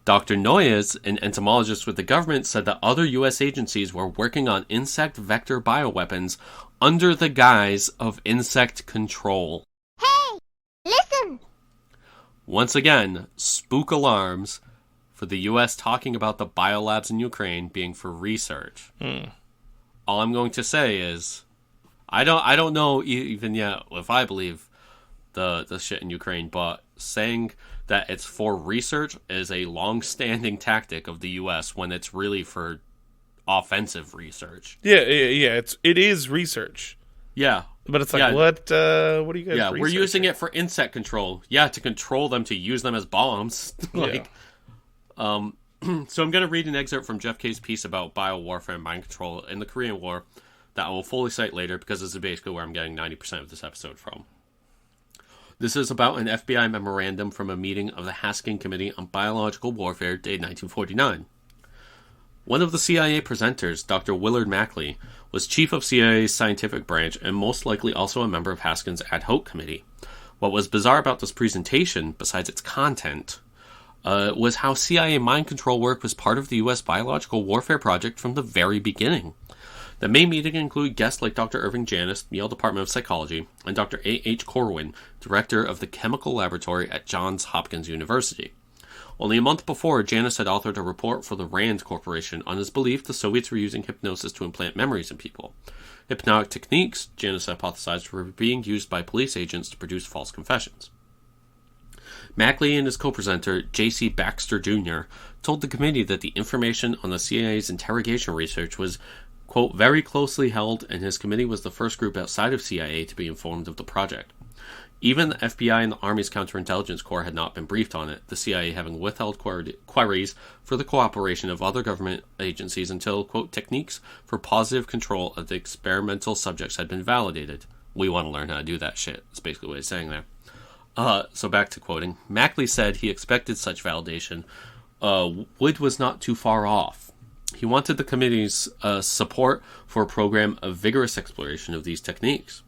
S6: Dr. Noyes, an entomologist with the government, said that other U.S. agencies were working on insect vector bioweapons under the guise of insect control.
S8: Hey, listen!
S6: Once again, spook alarms for the U.S. talking about the biolabs in Ukraine being for research. All I'm going to say is, I don't know even yet if I believe the shit in Ukraine, but saying that it's for research is a long-standing tactic of the U.S. when it's really for offensive research.
S7: Yeah. It is research.
S6: Yeah.
S7: But it's like, what do you guys
S6: we're using it for insect control. Yeah, to control them, to use them as bombs. So I'm going to read an excerpt from Jeff K's piece about biowarfare and mind control in the Korean War that I will fully cite later, because this is basically where I'm getting 90% of this episode from. This is about an FBI memorandum from a meeting of the Haskin Committee on Biological Warfare dated 1949. One of the CIA presenters, Dr. Willard Mackley, was chief of CIA's scientific branch and most likely also a member of Haskin's ad hoc committee. What was bizarre about this presentation, besides its content, was how CIA mind control work was part of the U.S. biological warfare project from the very beginning. The main meeting included guests like Dr. Irving Janis, Yale Department of Psychology, and Dr. A.H. Corwin, director of the Chemical Laboratory at Johns Hopkins University. Only a month before, Janis had authored a report for the RAND Corporation on his belief the Soviets were using hypnosis to implant memories in people. Hypnotic techniques, Janis hypothesized, were being used by police agents to produce false confessions. Mackley and his co-presenter, J.C. Baxter Jr., told the committee that the information on the CIA's interrogation research was, quote, very closely held, and his committee was the first group outside of CIA to be informed of the project. Even the FBI and the Army's Counterintelligence Corps had not been briefed on it, the CIA having withheld queries for the cooperation of other government agencies until, quote, techniques for positive control of the experimental subjects had been validated. We want to learn how to do that shit. That's basically what he's saying there. So back to quoting. Mackley said he expected such validation. Wood was not too far off. He wanted the committee's support for a program of vigorous exploration of these techniques.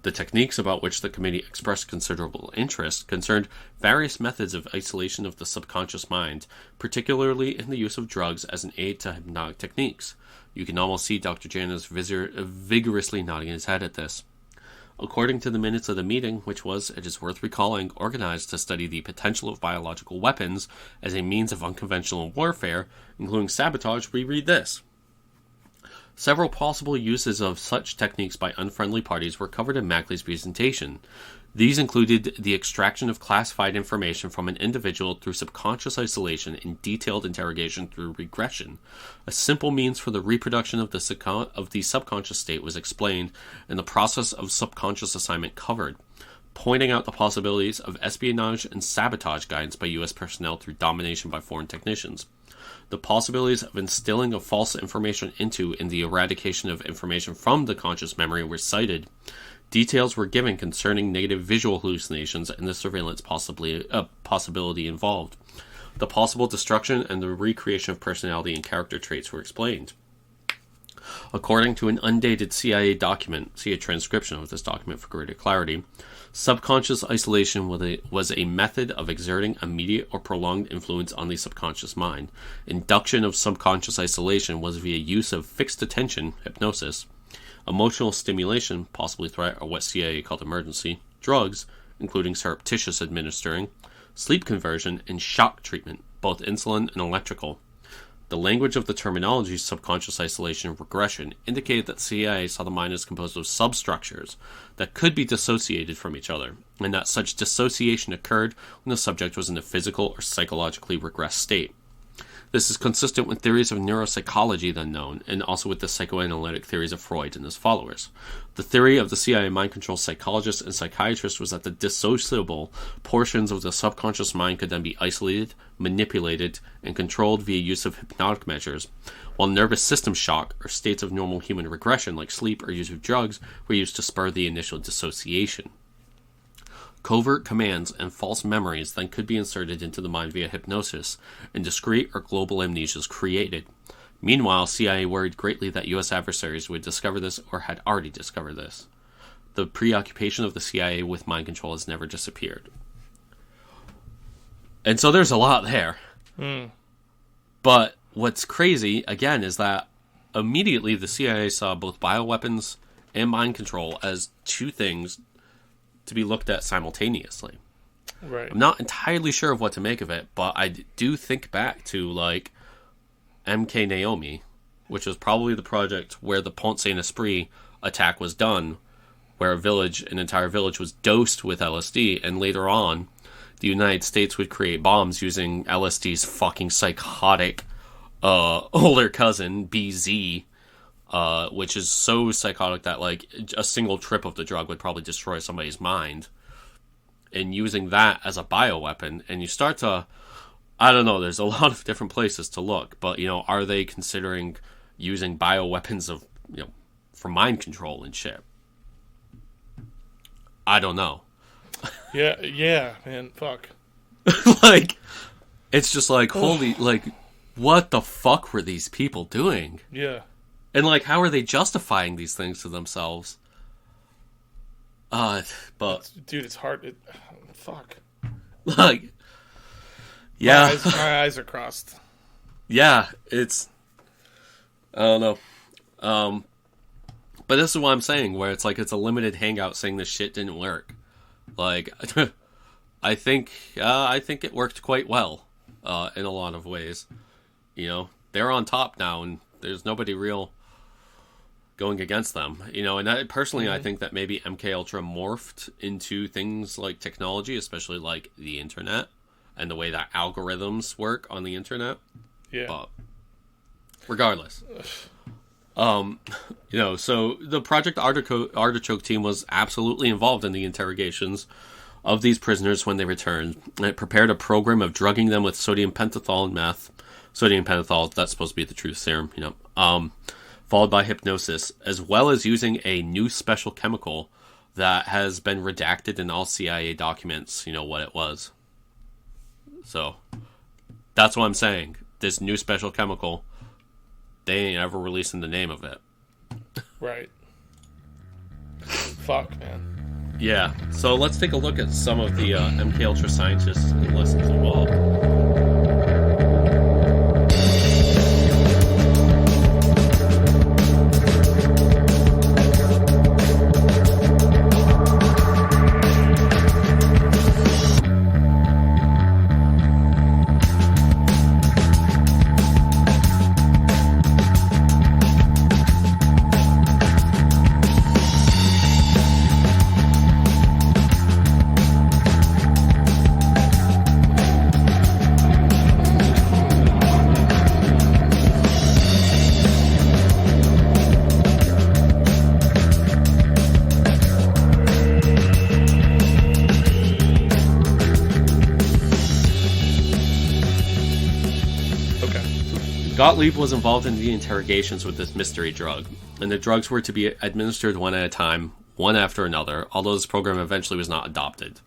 S6: The techniques about which the committee expressed considerable interest concerned various methods of isolation of the subconscious mind, particularly in the use of drugs as an aid to hypnotic techniques. You can almost see Dr. Janis vigorously nodding his head at this. According to the minutes of the meeting, which was, it is worth recalling, organized to study the potential of biological weapons as a means of unconventional warfare, including sabotage, we read this. Several possible uses of such techniques by unfriendly parties were covered in Mackley's presentation. These included the extraction of classified information from an individual through subconscious isolation and detailed interrogation through regression. A simple means for the reproduction of the subconscious state was explained, and the process of subconscious assignment covered, pointing out the possibilities of espionage and sabotage guidance by U.S. personnel through domination by foreign technicians. The possibilities of instilling of false information into and the eradication of information from the conscious memory were cited. Details were given concerning negative visual hallucinations and the surveillance possibility involved. The possible destruction and the recreation of personality and character traits were explained. According to an undated CIA document, see a transcription of this document for greater clarity, subconscious isolation was a method of exerting immediate or prolonged influence on the subconscious mind. Induction of subconscious isolation was via use of fixed attention, hypnosis, emotional stimulation, possibly threat or what CIA called emergency, drugs, including surreptitious administering, sleep conversion, and shock treatment, both insulin and electrical. The language of the terminology subconscious isolation regression indicated that CIA saw the mind as composed of substructures that could be dissociated from each other, and that such dissociation occurred when the subject was in a physical or psychologically regressed state. This is consistent with theories of neuropsychology then known, and also with the psychoanalytic theories of Freud and his followers. The theory of the CIA mind control psychologists and psychiatrists was that the dissociable portions of the subconscious mind could then be isolated, manipulated, and controlled via use of hypnotic measures, while nervous system shock or states of normal human regression like sleep or use of drugs were used to spur the initial dissociation. Covert commands and false memories then could be inserted into the mind via hypnosis, and discrete or global amnesias created. Meanwhile, CIA worried greatly that U.S. adversaries would discover this or had already discovered this. The preoccupation of the CIA with mind control has never disappeared. And so there's a lot there. But what's crazy, again, is that immediately the CIA saw both bioweapons and mind control as two things to be looked at simultaneously.
S7: Right.
S6: I'm not entirely sure of what to make of it, but I do think back to, like, MK Naomi, which was probably the project where the Pont Saint-Esprit attack was done, where an entire village was dosed with LSD, and later on, the United States would create bombs using LSD's fucking psychotic older cousin, BZ, which is so psychotic that, like, a single trip of the drug would probably destroy somebody's mind. And using that as a bioweapon, and you start to, I don't know, there's a lot of different places to look, but, are they considering using bioweapons of, for mind control and shit? I don't know.
S7: Yeah, man, fuck.
S6: Like, it's just like, holy, like, what the fuck were these people doing?
S7: Yeah.
S6: And, like, how are they justifying these things to themselves? But...
S7: Dude, it's hard. Fuck.
S6: Like, yeah.
S7: My eyes are crossed.
S6: Yeah, it's... I don't know. But this is what I'm saying, where it's like it's a limited hangout saying this shit didn't work. Like, I think it worked quite well, in a lot of ways. They're on top now, and there's nobody real going against them, and I think that maybe MKUltra morphed into things like technology, especially like the internet and the way that algorithms work on the internet.
S7: Yeah.
S6: But regardless, so the Project Artichoke team was absolutely involved in the interrogations of these prisoners when they returned, and it prepared a program of drugging them with sodium pentothal and meth. Sodium pentothal, that's supposed to be the truth serum, followed by hypnosis, as well as using a new special chemical that has been redacted in all CIA documents, what it was. So, that's what I'm saying. This new special chemical, they ain't ever releasing the name of it.
S7: Right. Fuck, man.
S6: Yeah, so let's take a look at some of the MKUltra scientists and lessons involved. Gottlieb was involved in the interrogations with this mystery drug, and the drugs were to be administered one at a time, one after another, although this program eventually was not adopted.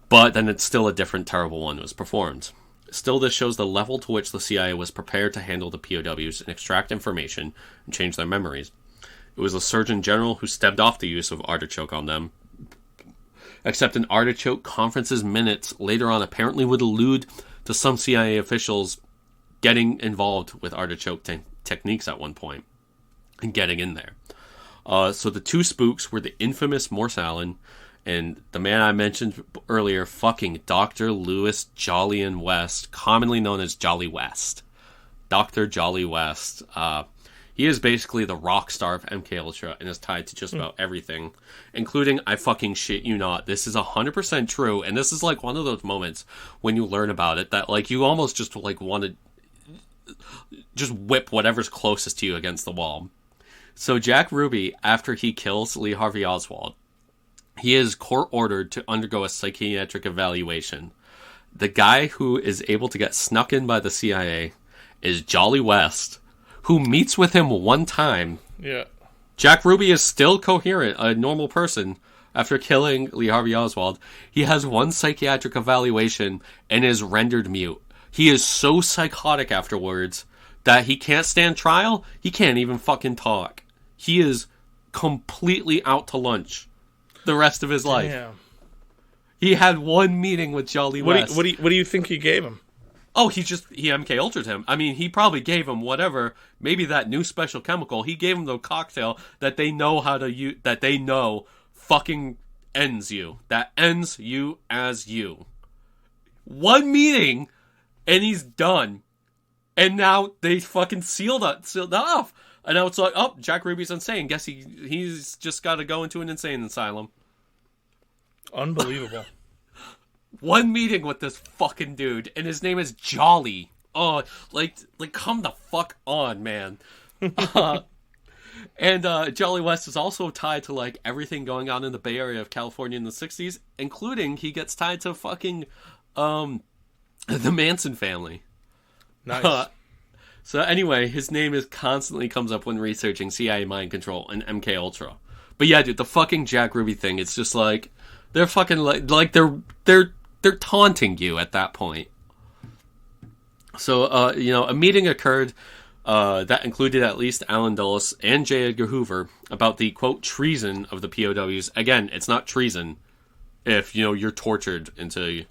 S6: But then it's still a different terrible one was performed. Still, this shows the level to which the CIA was prepared to handle the POWs and extract information and change their memories. It was the Surgeon General who stepped off the use of artichoke on them. Except an artichoke conference's minutes later on apparently would allude to some CIA officials getting involved with artichoke techniques at one point and getting in there. So the two spooks were the infamous Morse Allen and the man I mentioned earlier, fucking Dr. Lewis Jolyon West, commonly known as Jolly West. Dr. Jolly West. He is basically the rock star of MKUltra and is tied to just about everything, including, I fucking shit you not, this is 100% true, and this is like one of those moments when you learn about it that like you almost just like want to just whip whatever's closest to you against the wall. So Jack Ruby, after he kills Lee Harvey Oswald, he is court-ordered to undergo a psychiatric evaluation. The guy who is able to get snuck in by the CIA is Jolly West, who meets with him one time.
S7: Yeah.
S6: Jack Ruby is still coherent, a normal person, after killing Lee Harvey Oswald. He has one psychiatric evaluation and is rendered mute. He is so psychotic afterwards that he can't stand trial. He can't even fucking talk. He is completely out to lunch the rest of his life.
S7: Damn.
S6: He had one meeting with Jolly West.
S7: What do you think he gave him?
S6: Oh, he MK-Ultra'd him. I mean, he probably gave him whatever, maybe that new special chemical. He gave him the cocktail that they know how to use, that they know fucking ends you. That ends you as you. One meeting, and he's done. And now they fucking sealed off. And now it's like, oh, Jack Ruby's insane. Guess he's just got to go into an insane asylum.
S7: Unbelievable.
S6: One meeting with this fucking dude, and his name is Jolly. Oh, like come the fuck on, man. And Jolly West is also tied to like everything going on in the Bay Area of California in the 60s, including he gets tied to fucking the Manson family.
S7: Nice.
S6: So anyway, his name constantly comes up when researching CIA mind control and MKUltra. But yeah, dude, the fucking Jack Ruby thing, it's just like they're fucking like they're taunting you at that point. So a meeting occurred that included at least Allen Dulles and J. Edgar Hoover about the quote treason of the POWs. Again, it's not treason if you're tortured into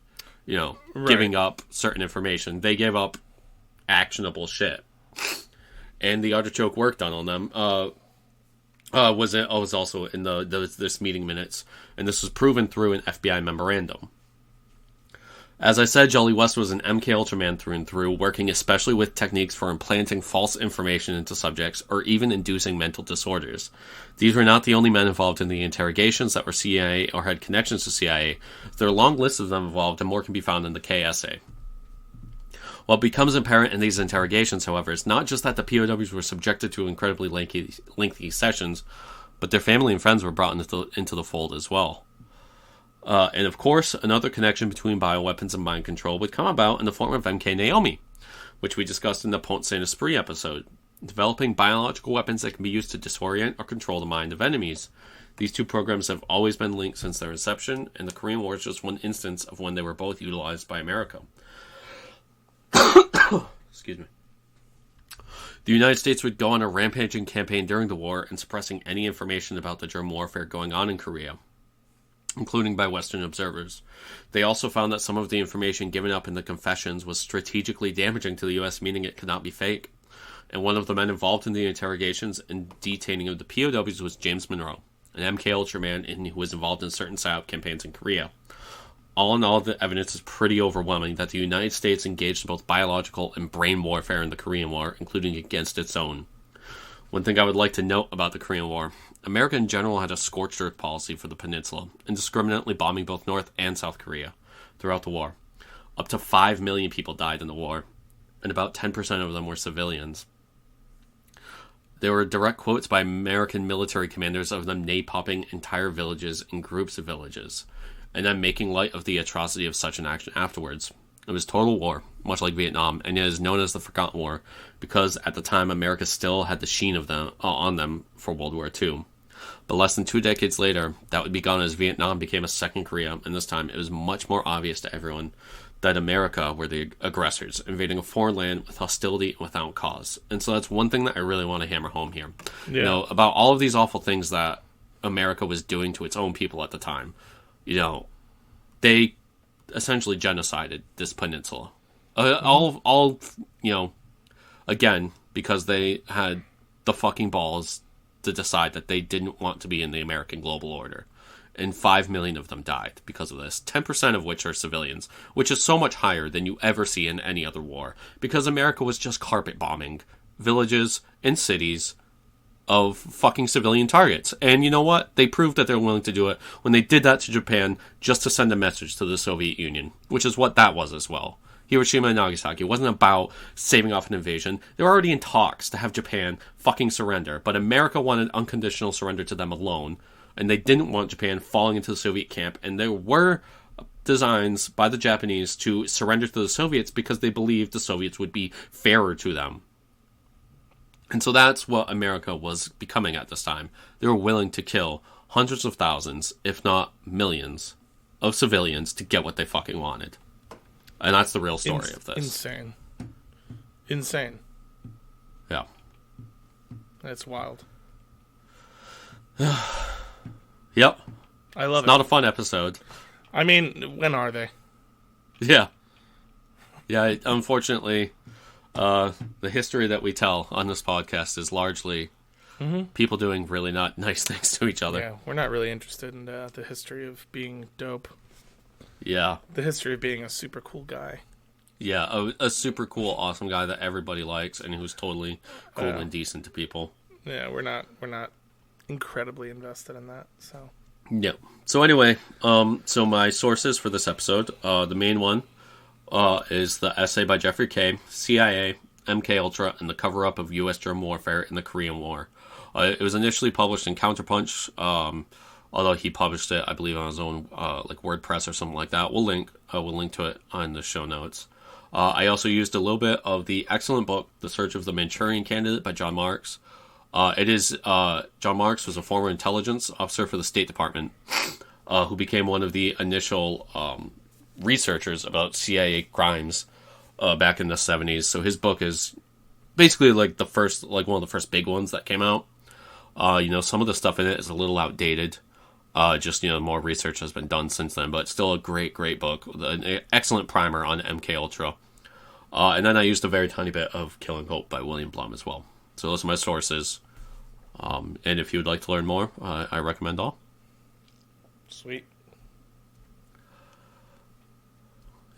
S6: giving up certain information. They gave up actionable shit, and the artichoke work done on them was also in this meeting minutes, and this was proven through an FBI memorandum. As I said, Jolly West was an MKUltra man through and through, working especially with techniques for implanting false information into subjects or even inducing mental disorders. These were not the only men involved in the interrogations that were CIA or had connections to CIA. There are a long list of them involved, and more can be found in the KSA. What becomes apparent in these interrogations, however, is not just that the POWs were subjected to incredibly lengthy sessions, but their family and friends were brought into the fold as well. And of course, another connection between bioweapons and mind control would come about in the form of MK Naomi, which we discussed in the Pont Saint-Esprit episode, developing biological weapons that can be used to disorient or control the mind of enemies. These two programs have always been linked since their inception, and the Korean War is just one instance of when they were both utilized by America. Excuse me. The United States would go on a rampaging campaign during the war and suppressing any information about the germ warfare going on in Korea, including by Western observers. They also found that some of the information given up in the confessions was strategically damaging to the U.S., meaning it could not be fake. And one of the men involved in the interrogations and detaining of the POWs was James Monroe, an MKUltra man who was involved in certain PSYOP campaigns in Korea. All in all, the evidence is pretty overwhelming that the United States engaged in both biological and brain warfare in the Korean War, including against its own. One thing I would like to note about the Korean War, America in general had a scorched earth policy for the peninsula, indiscriminately bombing both North and South Korea throughout the war. Up to 5 million people died in the war, and about 10% of them were civilians. There were direct quotes by American military commanders of them napalming entire villages and groups of villages, and then making light of the atrocity of such an action afterwards. It was total war, much like Vietnam, and it is known as the Forgotten War because at the time America still had the sheen of them on them for World War II. But less than 2 decades later, that would be gone as Vietnam became a second Korea, and this time it was much more obvious to everyone that America were the aggressors, invading a foreign land with hostility and without cause. And so that's one thing that I really want to hammer home here.
S7: Yeah.
S6: You know, about all of these awful things that America was doing to its own people at the time. You know, they essentially genocided this peninsula. All, you know, again, because they had the fucking balls to decide that they didn't want to be in the American global order. And 5 million of them died because of this, 10% of which are civilians, which is so much higher than you ever see in any other war, because America was just carpet bombing villages and cities of fucking civilian targets. And you know what? They proved that they're willing to do it when they did that to Japan just to send a message to the Soviet Union, which is what that was as well. Hiroshima and Nagasaki. It wasn't about saving off an invasion. They were already in talks to have Japan fucking surrender, but America wanted unconditional surrender to them alone, and they didn't want Japan falling into the Soviet camp, and there were designs by the Japanese to surrender to the Soviets because they believed the Soviets would be fairer to them. And so that's what America was becoming at this time. They were willing to kill hundreds of thousands, if not millions, of civilians to get what they fucking wanted. And that's the real story of this.
S7: Insane.
S6: Yeah.
S7: That's wild.
S6: Yep.
S7: I love it.
S6: Not a fun episode.
S7: I mean, when are they?
S6: Yeah. Yeah, unfortunately, the history that we tell on this podcast is largely people doing really not nice things to each other.
S7: Yeah, we're not really interested in the history of being dope.
S6: Yeah.
S7: The history of being a super cool guy.
S6: Yeah, a super cool, awesome guy that everybody likes and who's totally cool and decent to people.
S7: Yeah, we're not incredibly invested in that, so.
S6: Yeah. So anyway, so my sources for this episode, the main one is the essay by Jeffrey K., CIA, MKUltra, and the cover-up of U.S.-German warfare in the Korean War. It was initially published in Counterpunch, although he published it, I believe, on his own like WordPress or something like that. We'll link to it on the show notes. I also used a little bit of the excellent book, The Search of the Manchurian Candidate by John Marks. John Marks was a former intelligence officer for the State Department, who became one of the initial researchers about CIA crimes back in the 70s. So his book is basically like one of the first big ones that came out. Some of the stuff in it is a little outdated. More research has been done since then, but still a great, great book. An excellent primer on MKUltra. And then I used a very tiny bit of Killing Hope by William Blum as well. So those are my sources. And if you would like to learn more, I recommend all.
S7: Sweet.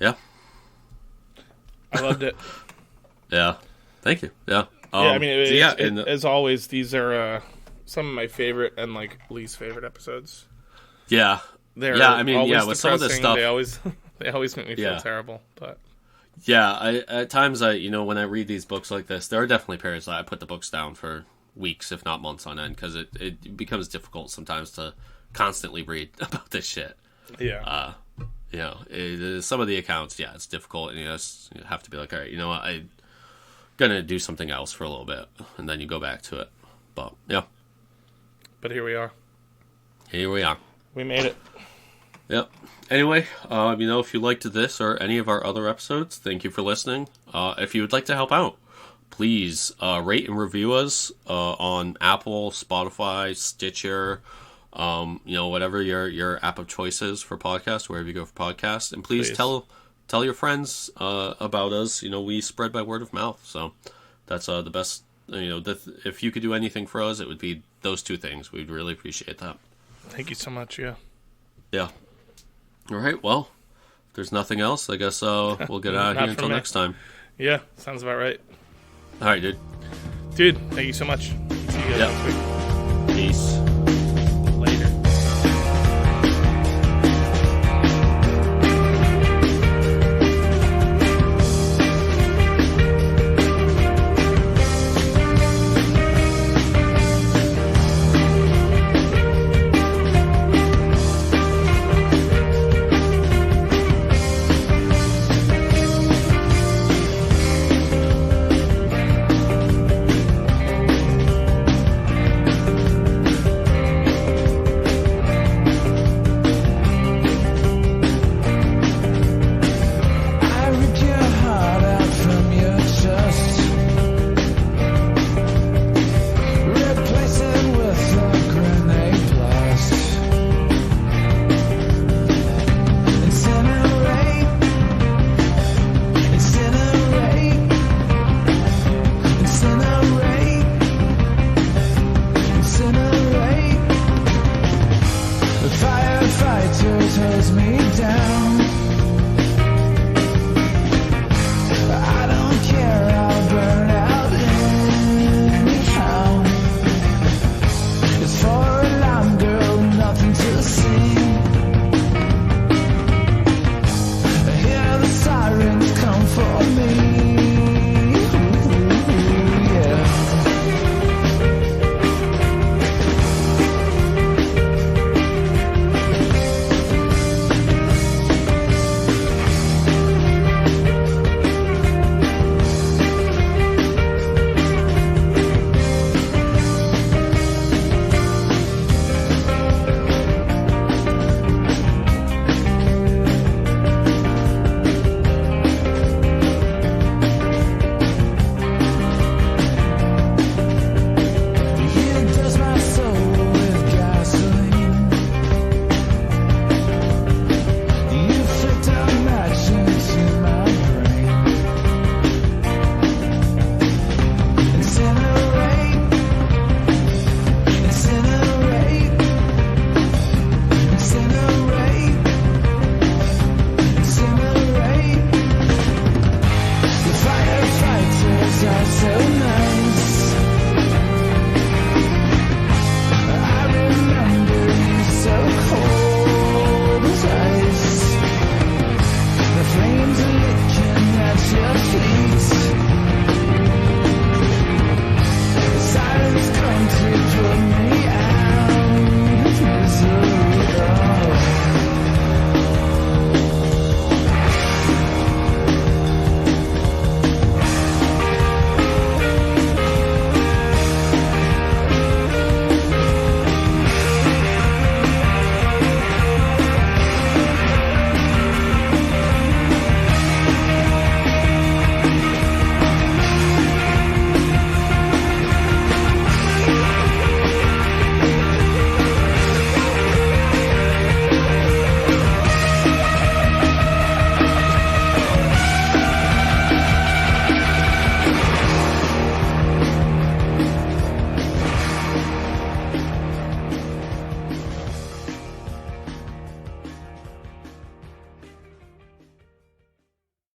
S6: Yeah.
S7: I loved it.
S6: Yeah. Thank you. Yeah.
S7: As always, these are some of my favorite and least favorite episodes.
S6: Yeah.
S7: They're
S6: with some of this stuff,
S7: they always make me feel terrible. But
S6: yeah, at times when I read these books like this, there are definitely periods that I put the books down for weeks, if not months on end, because it becomes difficult sometimes to constantly read about this shit.
S7: Yeah.
S6: Some of the accounts, it's difficult, and you have to be like, all right, you know what, I'm gonna do something else for a little bit, and then you go back to it. But yeah.
S7: But here we are.
S6: We
S7: made it.
S6: Yep. Anyway, if you liked this or any of our other episodes, thank you for listening. If you would like to help out, please rate and review us on Apple, Spotify, Stitcher, whatever your app of choice is for podcasts, wherever you go for podcasts. And please tell your friends about us. We spread by word of mouth, so that's the best. If you could do anything for us, it would be those two things. We'd really appreciate that.
S7: Thank you so much. Yeah.
S6: Yeah. All right. Well, if there's nothing else, I guess we'll get out of here until next time.
S7: Yeah. Sounds about right.
S6: All right, dude.
S7: Dude, thank you so much. See you guys next week.
S6: Peace.